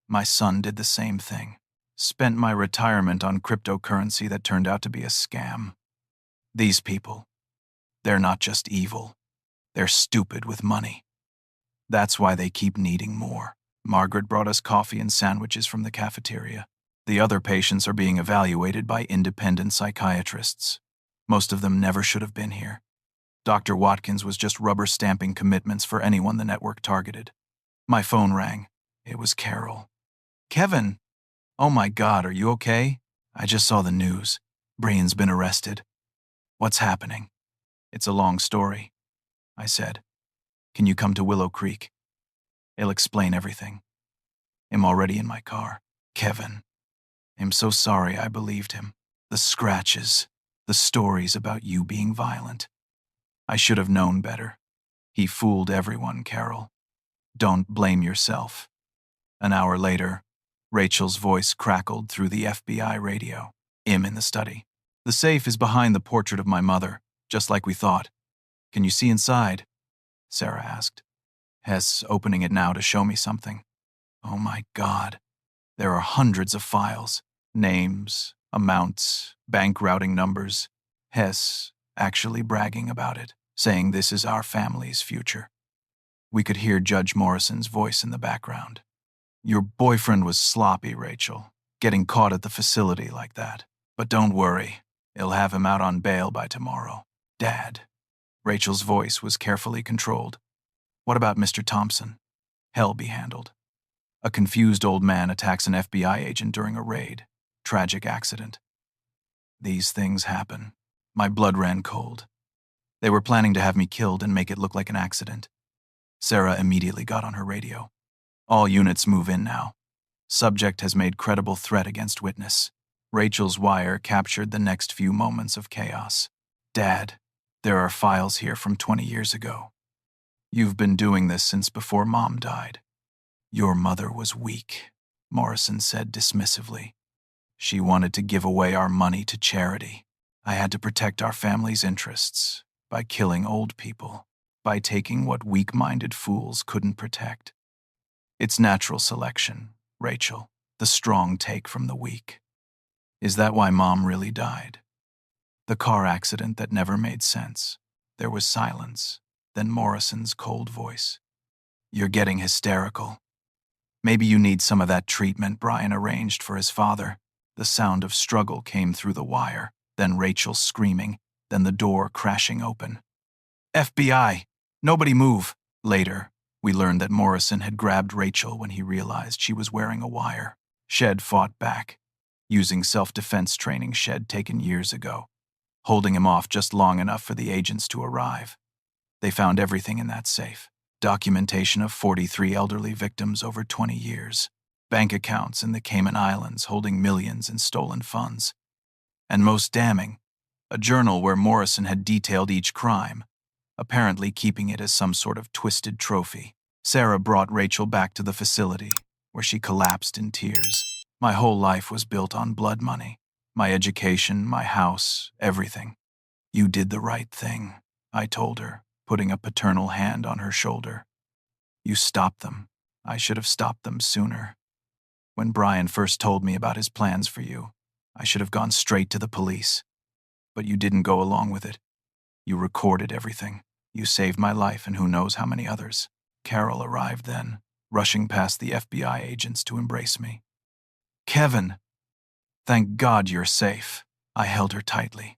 [SPEAKER 1] My son did the same thing. Spent my retirement on cryptocurrency that turned out to be a scam. These people, they're not just evil. They're stupid with money. That's why they keep needing more. Margaret brought us coffee and sandwiches from the cafeteria. The other patients are being evaluated by independent psychiatrists. Most of them never should have been here. Dr. Watkins was just rubber stamping commitments for anyone the network targeted. My phone rang. It was Carol. Kevin, Oh my God, are you okay? I just saw the news. Brian's been arrested. What's happening? It's a long story, I said. Can you come to Willow Creek? I'll explain everything. I'm already in my car. Kevin. I'm so sorry I believed him. The scratches, the stories about you being violent. I should have known better. He fooled everyone, Carol. Don't blame yourself. An hour later, Rachel's voice crackled through the FBI radio. I'm in the study. The safe is behind the portrait of my mother, just like we thought. Can you see inside? Sarah asked. Hess opening it now to show me something. Oh my God. There are hundreds of files. Names, amounts, bank routing numbers. Hess actually bragging about it, saying this is our family's future. We could hear Judge Morrison's voice in the background. Your boyfriend was sloppy, Rachel, getting caught at the facility like that. But don't worry, he'll have him out on bail by tomorrow. Dad. Rachel's voice was carefully controlled. What about Mr. Thompson? He'll be handled. A confused old man attacks an FBI agent during a raid. Tragic accident. These things happen. My blood ran cold. They were planning to have me killed and make it look like an accident. Sarah immediately got on her radio. All units move in now. Subject has made credible threat against witness. Rachel's wire captured the next few moments of chaos. Dad, there are files here from 20 years ago. You've been doing this since before Mom died. Your mother was weak, Morrison said dismissively. She wanted to give away our money to charity. I had to protect our family's interests by killing old people, by taking what weak-minded fools couldn't protect. It's natural selection, Rachel, the strong take from the weak. Is that why Mom really died? The car accident that never made sense. There was silence, then Morrison's cold voice. You're getting hysterical. Maybe you need some of that treatment Brian arranged for his father. The sound of struggle came through the wire, then Rachel screaming, then the door crashing open. FBI! Nobody move! Later, we learned that Morrison had grabbed Rachel when he realized she was wearing a wire. Shed fought back, using self-defense training Shed taken years ago, holding him off just long enough for the agents to arrive. They found everything in that safe. Documentation of 43 elderly victims over 20 years. Bank accounts in the Cayman Islands holding millions in stolen funds. And most damning, a journal where Morrison had detailed each crime, apparently keeping it as some sort of twisted trophy. Sarah brought Rachel back to the facility, where she collapsed in tears. My whole life was built on blood money. My education, my house, everything. You did the right thing, I told her, putting a paternal hand on her shoulder. You stopped them. I should have stopped them sooner. When Brian first told me about his plans for you, I should have gone straight to the police. But you didn't go along with it. You recorded everything. You saved my life and who knows how many others. Carol arrived then, rushing past the FBI agents to embrace me. Kevin! Thank God you're safe. I held her tightly,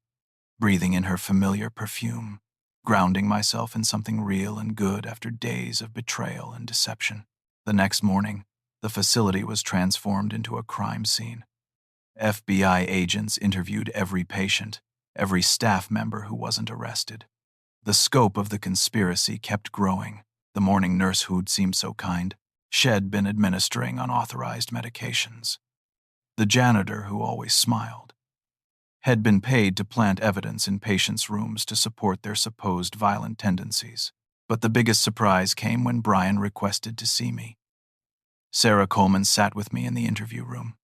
[SPEAKER 1] breathing in her familiar perfume, grounding myself in something real and good after days of betrayal and deception. The next morning, the facility was transformed into a crime scene. FBI agents interviewed every patient, every staff member who wasn't arrested. The scope of the conspiracy kept growing. The morning nurse who'd seemed so kind, she'd been administering unauthorized medications. The janitor, who always smiled, had been paid to plant evidence in patients' rooms to support their supposed violent tendencies. But the biggest surprise came when Brian requested to see me. Sarah Coleman sat with me in the interview room.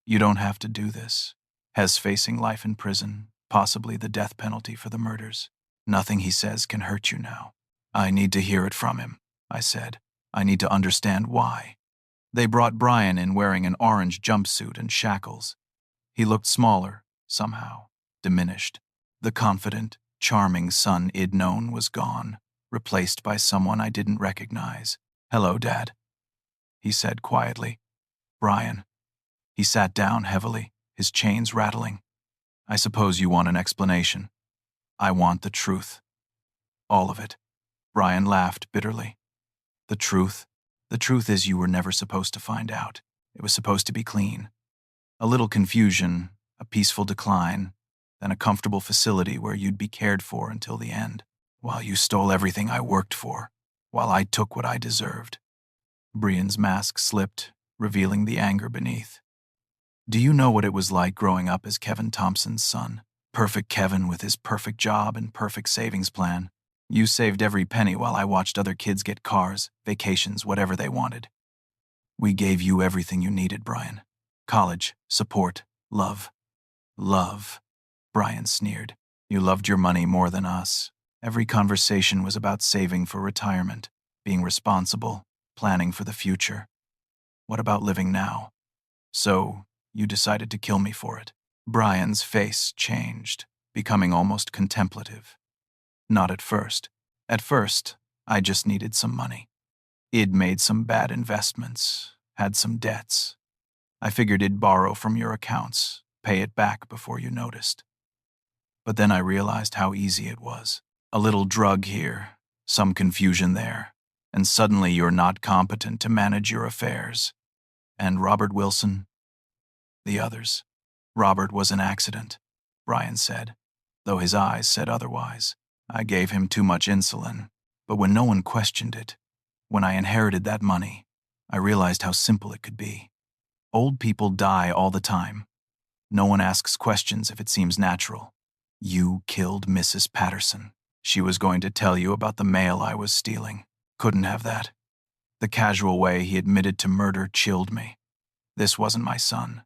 [SPEAKER 1] You don't have to do this. Hes facing life in prison, possibly the death penalty for the murders. Nothing he says can hurt you now. I need to hear it from him, I said. I need to understand why. They brought Brian in wearing an orange jumpsuit and shackles. He looked smaller, somehow, diminished. The confident, charming son I'd known was gone, replaced by someone I didn't recognize. Hello, Dad, he said quietly. Brian. He sat down heavily, his chains rattling. I suppose you want an explanation. I want the truth. All of it. Brian laughed bitterly. The truth? The truth is you were never supposed to find out. It was supposed to be clean. A little confusion, a peaceful decline, then a comfortable facility where you'd be cared for until the end, while you stole everything I worked for, while I took what I deserved. Brian's mask slipped, revealing the anger beneath. Do you know what it was like growing up as Kevin Thompson's son? Perfect Kevin with his perfect job and perfect savings plan. You saved every penny while I watched other kids get cars, vacations, whatever they wanted. We gave you everything you needed, Brian. College, support, love. Love. Brian sneered. You loved your money more than us. Every conversation was about saving for retirement, being responsible, planning for the future. What about living now? So, you decided to kill me for it. Brian's face changed, becoming almost contemplative. Not at first. At first, I just needed some money. I'd made some bad investments, had some debts. I figured I'd borrow from your accounts, pay it back before you noticed. But then I realized how easy it was. A little drug here, some confusion there, and suddenly you're not competent to manage your affairs. And Robert Wilson? The others. Robert was an accident, Brian said, though his eyes said otherwise. I gave him too much insulin, but when no one questioned it, when I inherited that money, I realized how simple it could be. Old people die all the time. No one asks questions if it seems natural. You killed Mrs. Patterson. She was going to tell you about the mail I was stealing. Couldn't have that. The casual way he admitted to murder chilled me. This wasn't my son.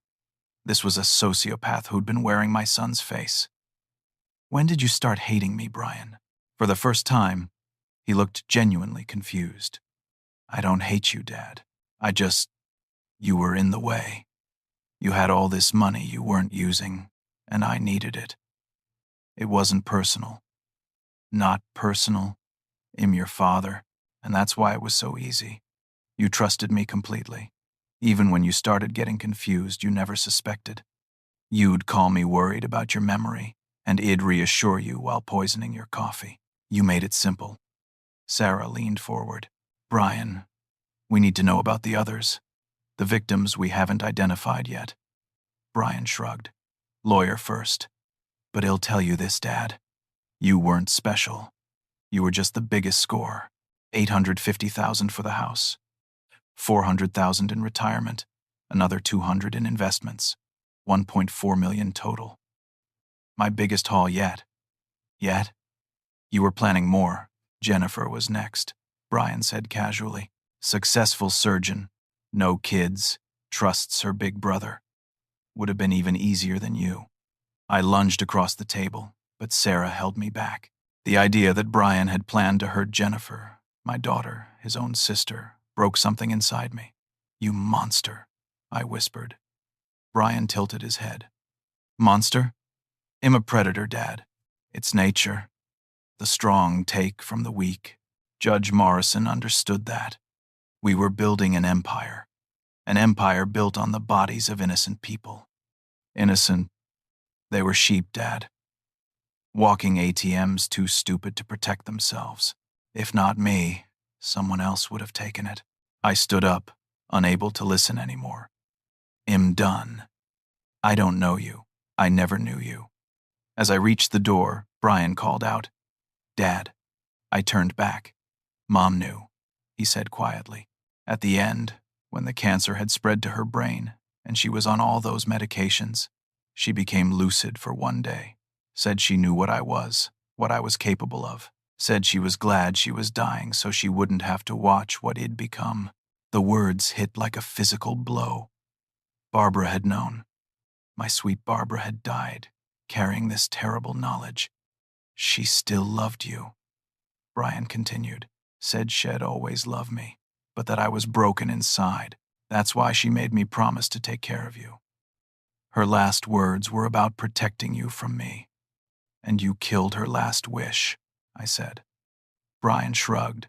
[SPEAKER 1] This was a sociopath who'd been wearing my son's face. When did you start hating me, Brian? For the first time, he looked genuinely confused. I don't hate you, Dad. You were in the way. You had all this money you weren't using, and I needed it. It wasn't personal. Not personal. I'm your father, and that's why it was so easy. You trusted me completely. Even when you started getting confused, you never suspected. You'd call me worried about your memory, and I'd reassure you while poisoning your coffee. You made it simple. Sarah leaned forward. Brian, we need to know about the others. The victims we haven't identified yet. Brian shrugged. Lawyer first. But he'll tell you this, Dad. You weren't special. You were just the biggest score. $850,000 for the house. $400,000 in retirement. Another $200,000 in investments. $1.4 million total. My biggest haul yet. Yet? You were planning more. Jennifer was next, Brian said casually. Successful surgeon. No kids. Trusts her big brother. Would have been even easier than you. I lunged across the table, but Sarah held me back. The idea that Brian had planned to hurt Jennifer, my daughter, his own sister, broke something inside me. You monster, I whispered. Brian tilted his head. Monster? I'm a predator, Dad. It's nature. The strong take from the weak. Judge Morrison understood that. We were building an empire built on the bodies of innocent people. Innocent. They were sheep, Dad. Walking ATMs too stupid to protect themselves. If not me, someone else would have taken it. I stood up, unable to listen anymore. I'm done. I don't know you. I never knew you. As I reached the door, Brian called out, Dad. I turned back. Mom knew, he said quietly. At the end, when the cancer had spread to her brain and she was on all those medications, she became lucid for one day. Said she knew what I was capable of. Said she was glad she was dying so she wouldn't have to watch what it'd become. The words hit like a physical blow. Barbara had known. My sweet Barbara had died, carrying this terrible knowledge. She still loved you. Brian continued. Said she'd always love me, but that I was broken inside. That's why she made me promise to take care of you. Her last words were about protecting you from me. And you killed her last wish, I said. Brian shrugged.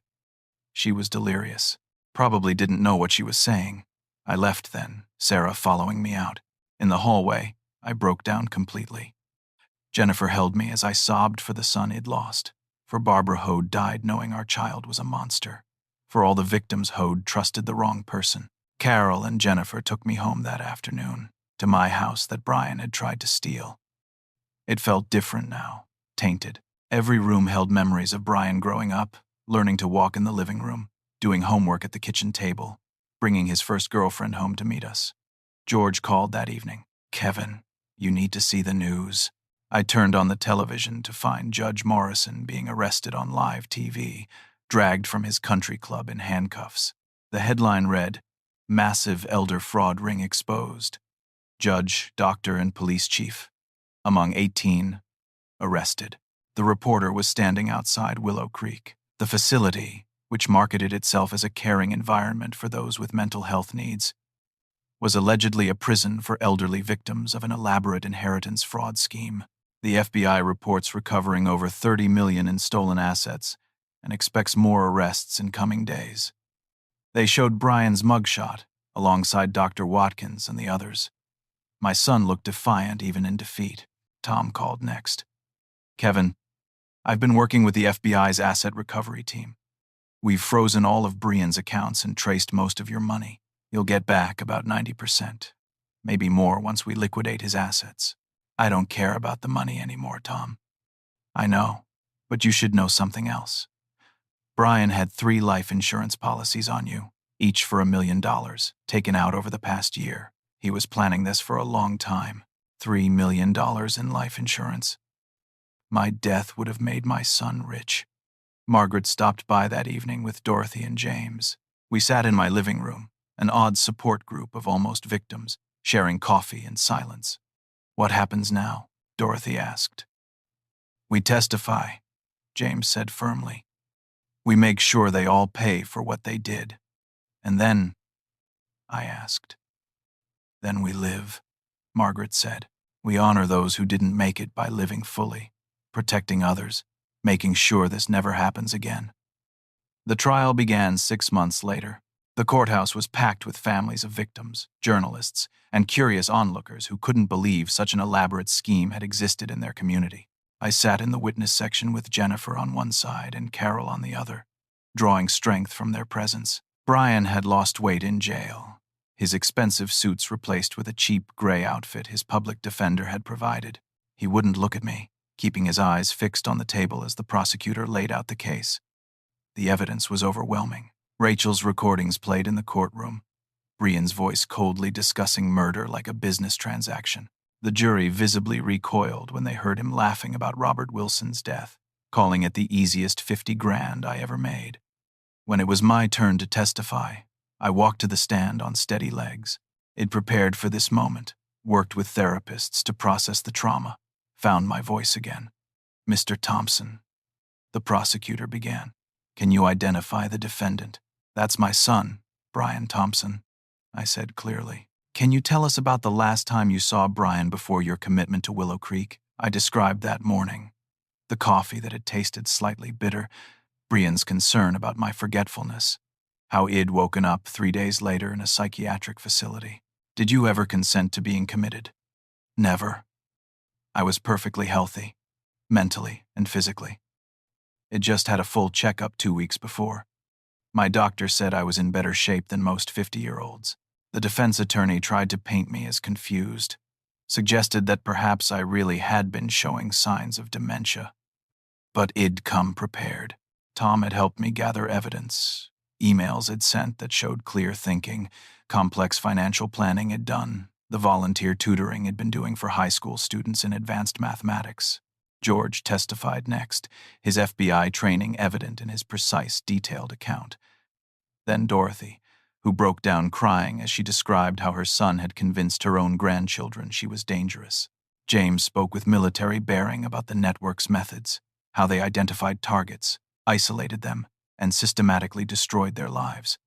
[SPEAKER 1] She was delirious. Probably didn't know what she was saying. I left then, Sarah following me out. In the hallway, I broke down completely. Jennifer held me as I sobbed for the son I'd lost. For Barbara Hode died knowing our child was a monster. For all the victims Hode trusted the wrong person. Carol and Jennifer took me home that afternoon. to my house that Brian had tried to steal. It felt different now, tainted. Every room held memories of Brian growing up, learning to walk in the living room, doing homework at the kitchen table, bringing his first girlfriend home to meet us. George called that evening. "Kevin, you need to see the news." I turned on the television to find Judge Morrison being arrested on live TV, dragged from his country club in handcuffs. The headline read, "Massive Elder Fraud Ring Exposed. Judge, Doctor, and Police Chief, among 18, arrested." The reporter was standing outside Willow Creek. The facility, which marketed itself as a caring environment for those with mental health needs, was allegedly a prison for elderly victims of an elaborate inheritance fraud scheme. The FBI reports recovering over $30 million in stolen assets and expects more arrests in coming days. They showed Brian's mugshot, alongside Dr. Watkins and the others. My son looked defiant even in defeat. Tom called next. "Kevin, I've been working with the FBI's asset recovery team. We've frozen all of Brian's accounts and traced most of your money. You'll get back about 90%, maybe more once we liquidate his assets." "I don't care about the money anymore, Tom." "I know, but you should know something else. Brian had 3 life insurance policies on you, each for $1 million, taken out over the past year. He was planning this for a long time. $3 million in life insurance. My death would have made my son rich." Margaret stopped by that evening with Dorothy and James. We sat in my living room, an odd support group of almost victims, sharing coffee in silence. "What happens now?" Dorothy asked. "We testify," James said firmly. "We make sure they all pay for what they did. And then," I asked. "Then we live," Margaret said. "We honor those who didn't make it by living fully, protecting others, making sure this never happens again." The trial began 6 months later. The courthouse was packed with families of victims, journalists, and curious onlookers who couldn't believe such an elaborate scheme had existed in their community. I sat in the witness section with Jennifer on one side and Carol on the other, drawing strength from their presence. Brian had lost weight in jail, his expensive suits replaced with a cheap gray outfit his public defender had provided. He wouldn't look at me, keeping his eyes fixed on the table as the prosecutor laid out the case. The evidence was overwhelming. Rachel's recordings played in the courtroom, Brian's voice coldly discussing murder like a business transaction. The jury visibly recoiled when they heard him laughing about Robert Wilson's death, calling it the easiest 50 grand I ever made. When it was my turn to testify, I walked to the stand on steady legs. I'd prepared for this moment, worked with therapists to process the trauma, found my voice again. "Mr. Thompson," the prosecutor began, "can you identify the defendant?" "That's my son, Brian Thompson," I said clearly. "Can you tell us about the last time you saw Brian before your commitment to Willow Creek?" I described that morning, the coffee that had tasted slightly bitter, Brian's concern about my forgetfulness, how I'd woken up 3 days later in a psychiatric facility. "Did you ever consent to being committed?" "Never. I was perfectly healthy, mentally and physically. I'd just had a full checkup 2 weeks before. My doctor said I was in better shape than most 50-year-olds. The defense attorney tried to paint me as confused, suggested that perhaps I really had been showing signs of dementia. But I'd come prepared. Tom had helped me gather evidence, emails I'd sent that showed clear thinking, complex financial planning I'd done, the volunteer tutoring I'd been doing for high school students in advanced mathematics. George testified next, his FBI training evident in his precise, detailed account. Then Dorothy, who broke down crying as she described how her son had convinced her own grandchildren she was dangerous. James spoke with military bearing about the network's methods, how they identified targets, isolated them, and systematically destroyed their lives.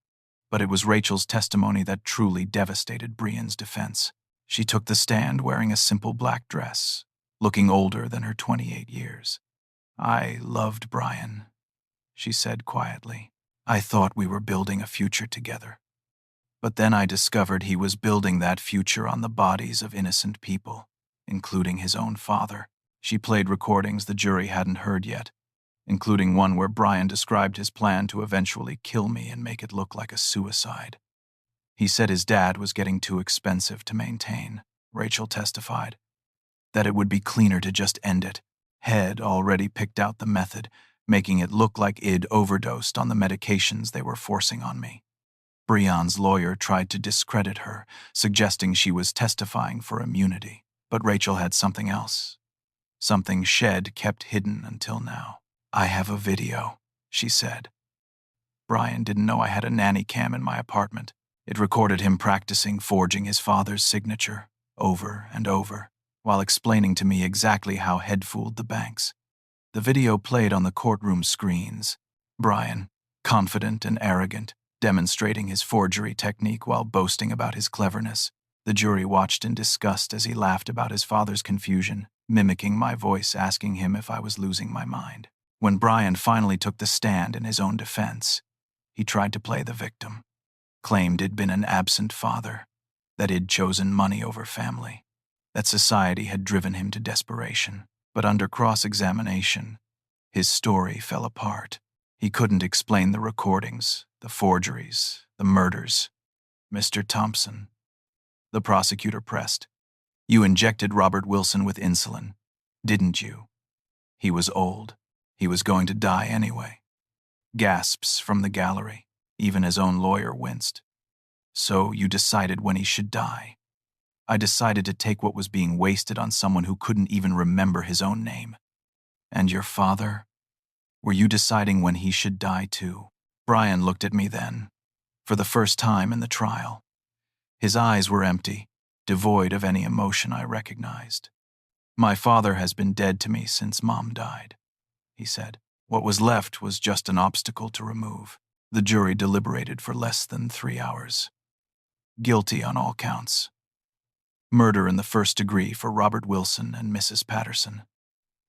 [SPEAKER 1] But it was Rachel's testimony that truly devastated Brian's defense. She took the stand wearing a simple black dress, looking older than her 28 years. "I loved Brian," she said quietly. "I thought we were building a future together. But then I discovered he was building that future on the bodies of innocent people, including his own father." She played recordings the jury hadn't heard yet, including one where Brian described his plan to eventually kill me and make it look like a suicide. He said his dad was getting too expensive to maintain. Rachel testified, that it would be cleaner to just end it. Head already picked out the method, making it look like Id overdosed on the medications they were forcing on me. Breon's lawyer tried to discredit her, suggesting she was testifying for immunity. But Rachel had something else. Something Shed kept hidden until now. "I have a video," she said. Brian didn't know I had a nanny cam in my apartment. It recorded him practicing forging his father's signature over and over, while explaining to me exactly how Head fooled the banks. The video played on the courtroom screens. Brian, confident and arrogant, demonstrating his forgery technique while boasting about his cleverness. The jury watched in disgust as he laughed about his father's confusion, mimicking my voice, asking him if I was losing my mind. When Brian finally took the stand in his own defense, he tried to play the victim, claimed it'd been an absent father, that he'd chosen money over family, that society had driven him to desperation. But under cross-examination, his story fell apart. He couldn't explain the recordings, the forgeries, the murders. "Mr. Thompson," the prosecutor pressed, "you injected Robert Wilson with insulin, didn't you? He was old. He was going to die anyway." Gasps from the gallery. Even his own lawyer winced. "So you decided when he should die." "I decided to take what was being wasted on someone who couldn't even remember his own name." "And your father? Were you deciding when he should die too?" Brian looked at me then, for the first time in the trial. His eyes were empty, devoid of any emotion I recognized. "My father has been dead to me since Mom died," he said. "What was left was just an obstacle to remove." The jury deliberated for less than 3 hours. Guilty on all counts. Murder in the first degree for Robert Wilson and Mrs. Patterson.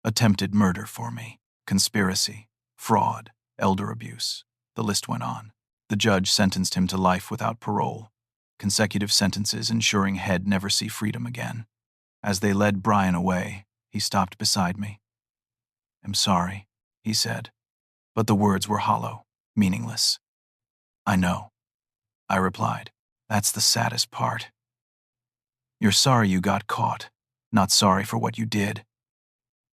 [SPEAKER 1] Attempted murder for me. Conspiracy, fraud, elder abuse. The list went on. The judge sentenced him to life without parole, consecutive sentences ensuring Head never see freedom again. As they led Brian away, he stopped beside me. "I'm sorry," he said, but the words were hollow, meaningless. "I know," I replied. "That's the saddest part. You're sorry you got caught, not sorry for what you did."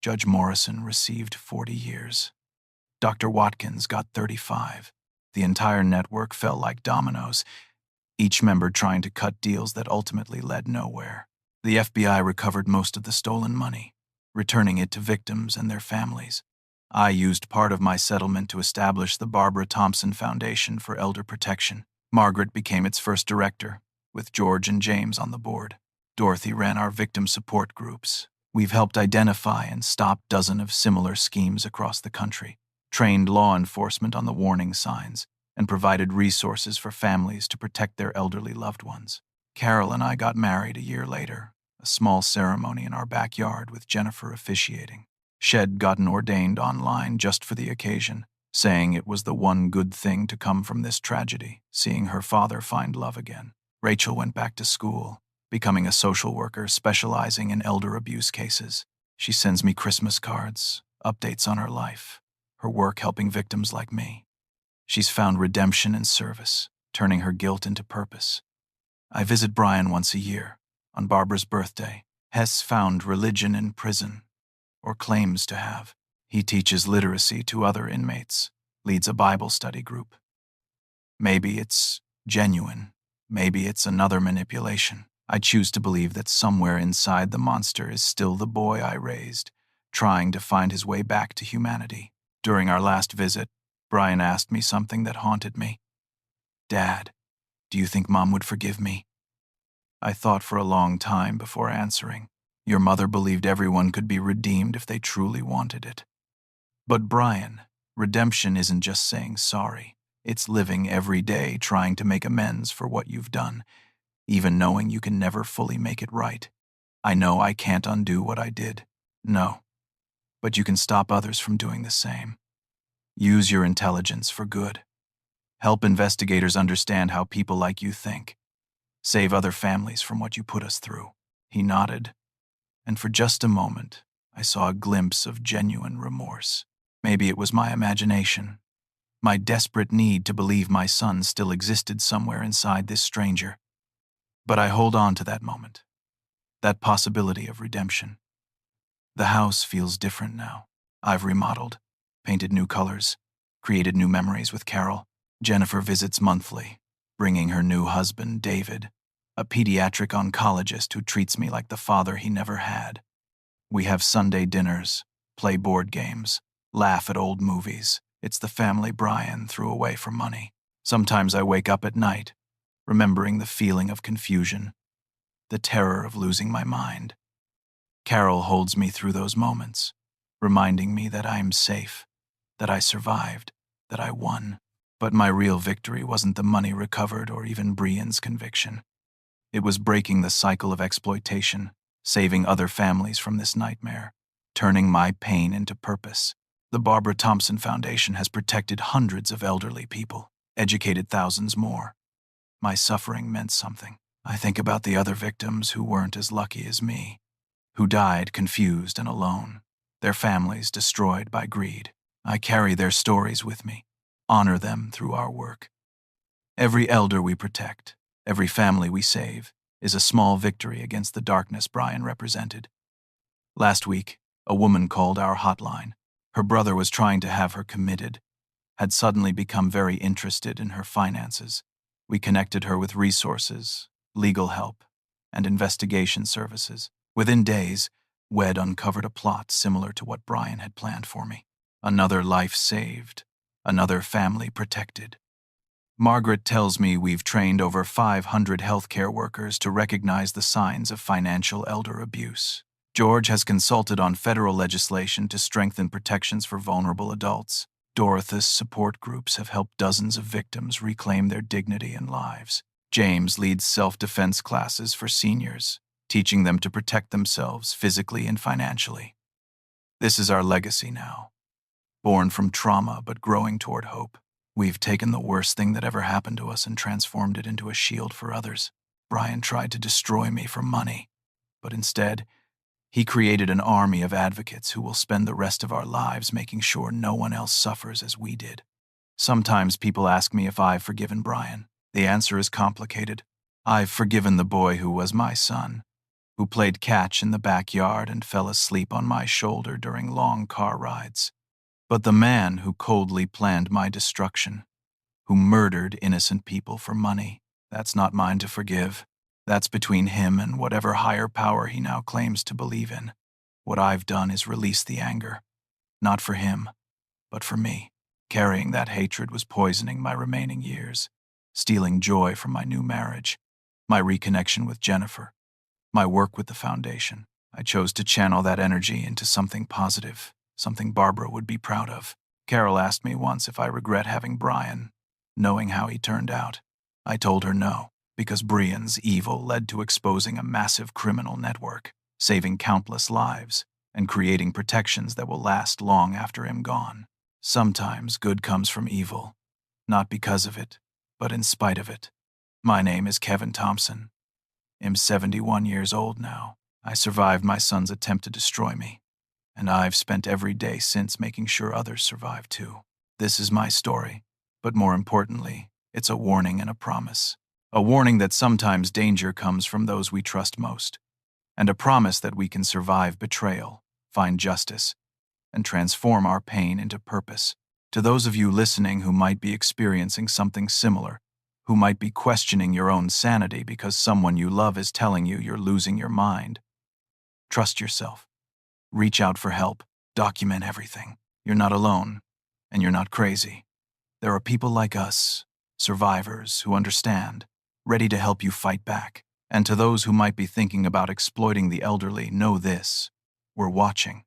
[SPEAKER 1] Judge Morrison received 40 years. Dr. Watkins got 35. The entire network fell like dominoes, each member trying to cut deals that ultimately led nowhere. The FBI recovered most of the stolen money, returning it to victims and their families. I used part of my settlement to establish the Barbara Thompson Foundation for Elder Protection. Margaret became its first director, with George and James on the board. Dorothy ran our victim support groups. We've helped identify and stop dozens of similar schemes across the country, trained law enforcement on the warning signs, and provided resources for families to protect their elderly loved ones. Carol and I got married a year later, a small ceremony in our backyard with Jennifer officiating. Shed gotten ordained online just for the occasion, saying it was the one good thing to come from this tragedy, seeing her father find love again. Rachel went back to school, becoming a social worker specializing in elder abuse cases. She sends me Christmas cards, updates on her life, her work helping victims like me. She's found redemption in service, turning her guilt into purpose. I visit Brian once a year, on Barbara's birthday. Hess found religion in prison, or claims to have. He teaches literacy to other inmates, leads a Bible study group. Maybe it's genuine, maybe it's another manipulation. I choose to believe that somewhere inside the monster is still the boy I raised, trying to find his way back to humanity. During our last visit, Brian asked me something that haunted me. "Dad, do you think Mom would forgive me?" I thought for a long time before answering. Your mother believed everyone could be redeemed if they truly wanted it. But Brian, redemption isn't just saying sorry. It's living every day trying to make amends for what you've done, even knowing you can never fully make it right. I know I can't undo what I did. No. But you can stop others from doing the same. Use your intelligence for good. Help investigators understand how people like you think. Save other families from what you put us through. He nodded, and for just a moment, I saw a glimpse of genuine remorse. Maybe it was my imagination, my desperate need to believe my son still existed somewhere inside this stranger. But I hold on to that moment, that possibility of redemption. The house feels different now. I've remodeled, painted new colors, created new memories with Carol. Jennifer visits monthly, bringing her new husband, David, a pediatric oncologist who treats me like the father he never had. We have Sunday dinners, play board games, laugh at old movies. It's the family Brian threw away for money. Sometimes I wake up at night, remembering the feeling of confusion, the terror of losing my mind. Carol holds me through those moments, reminding me that I'm safe, that I survived, that I won. But my real victory wasn't the money recovered or even Brian's conviction. It was breaking the cycle of exploitation, saving other families from this nightmare, turning my pain into purpose. The Barbara Thompson Foundation has protected hundreds of elderly people, educated thousands more. My suffering meant something. I think about the other victims who weren't as lucky as me, who died confused and alone, their families destroyed by greed. I carry their stories with me, honor them through our work. Every elder we protect, every family we save, is a small victory against the darkness Brian represented. Last week, a woman called our hotline. Her brother was trying to have her committed, had suddenly become very interested in her finances. We connected her with resources, legal help, and investigation services. Within days, WED uncovered a plot similar to what Brian had planned for me. Another life saved, another family protected. Margaret tells me we've trained over 500 healthcare workers to recognize the signs of financial elder abuse. George has consulted on federal legislation to strengthen protections for vulnerable adults. Dorothy's support groups have helped dozens of victims reclaim their dignity and lives. James leads self-defense classes for seniors, teaching them to protect themselves physically and financially. This is our legacy now. Born from trauma but growing toward hope. We've taken the worst thing that ever happened to us and transformed it into a shield for others. Brian tried to destroy me for money, but instead, he created an army of advocates who will spend the rest of our lives making sure no one else suffers as we did. Sometimes people ask me if I've forgiven Brian. The answer is complicated. I've forgiven the boy who was my son, who played catch in the backyard and fell asleep on my shoulder during long car rides. But the man who coldly planned my destruction, who murdered innocent people for money, that's not mine to forgive. That's between him and whatever higher power he now claims to believe in. What I've done is release the anger, not for him, but for me. Carrying that hatred was poisoning my remaining years, stealing joy from my new marriage, my reconnection with Jennifer, my work with the foundation. I chose to channel that energy into something positive, something Barbara would be proud of. Carol asked me once if I regret having Brian, knowing how he turned out. I told her no, because Brian's evil led to exposing a massive criminal network, saving countless lives, and creating protections that will last long after I'm gone. Sometimes good comes from evil, not because of it, but in spite of it. My name is Kevin Thompson. I'm 71 years old now. I survived my son's attempt to destroy me, and I've spent every day since making sure others survive too. This is my story, but more importantly, it's a warning and a promise. A warning that sometimes danger comes from those we trust most, and a promise that we can survive betrayal, find justice, and transform our pain into purpose. To those of you listening who might be experiencing something similar, who might be questioning your own sanity because someone you love is telling you you're losing your mind, trust yourself. Reach out for help. Document everything. You're not alone, and you're not crazy. There are people like us, survivors, who understand, ready to help you fight back. And to those who might be thinking about exploiting the elderly, know this: we're watching.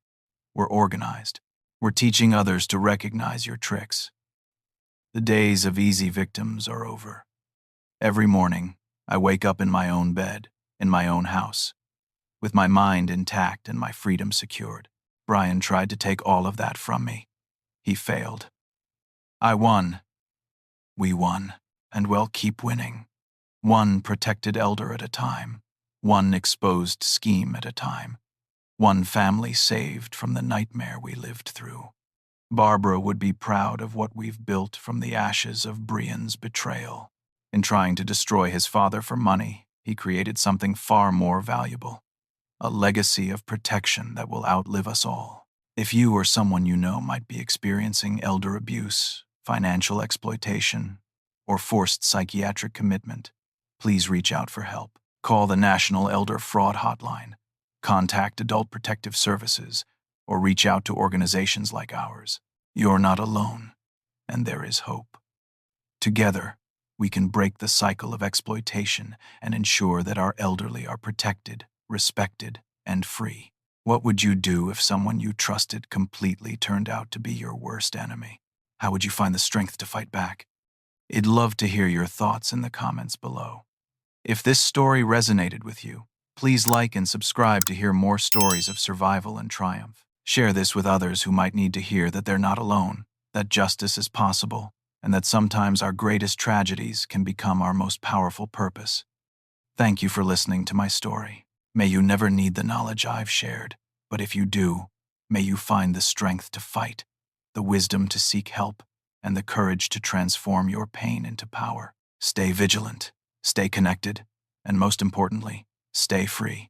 [SPEAKER 1] We're organized. We're teaching others to recognize your tricks. The days of easy victims are over. Every morning, I wake up in my own bed, in my own house, with my mind intact and my freedom secured. Brian tried to take all of that from me. He failed. I won. We won, and we'll keep winning. One protected elder at a time, one exposed scheme at a time, one family saved from the nightmare we lived through. Barbara would be proud of what we've built from the ashes of Brian's betrayal. In trying to destroy his father for money, he created something far more valuable: a legacy of protection that will outlive us all. If you or someone you know might be experiencing elder abuse, financial exploitation, or forced psychiatric commitment, please reach out for help. Call the National Elder Fraud Hotline, contact Adult Protective Services, or reach out to organizations like ours. You're not alone, and there is hope. Together, we can break the cycle of exploitation and ensure that our elderly are protected, respected, and free. What would you do if someone you trusted completely turned out to be your worst enemy? How would you find the strength to fight back? I'd love to hear your thoughts in the comments below. If this story resonated with you, please like and subscribe to hear more stories of survival and triumph. Share this with others who might need to hear that they're not alone, that justice is possible, and that sometimes our greatest tragedies can become our most powerful purpose. Thank you for listening to my story. May you never need the knowledge I've shared, but if you do, may you find the strength to fight, the wisdom to seek help, and the courage to transform your pain into power. Stay vigilant, stay connected, and most importantly, stay free.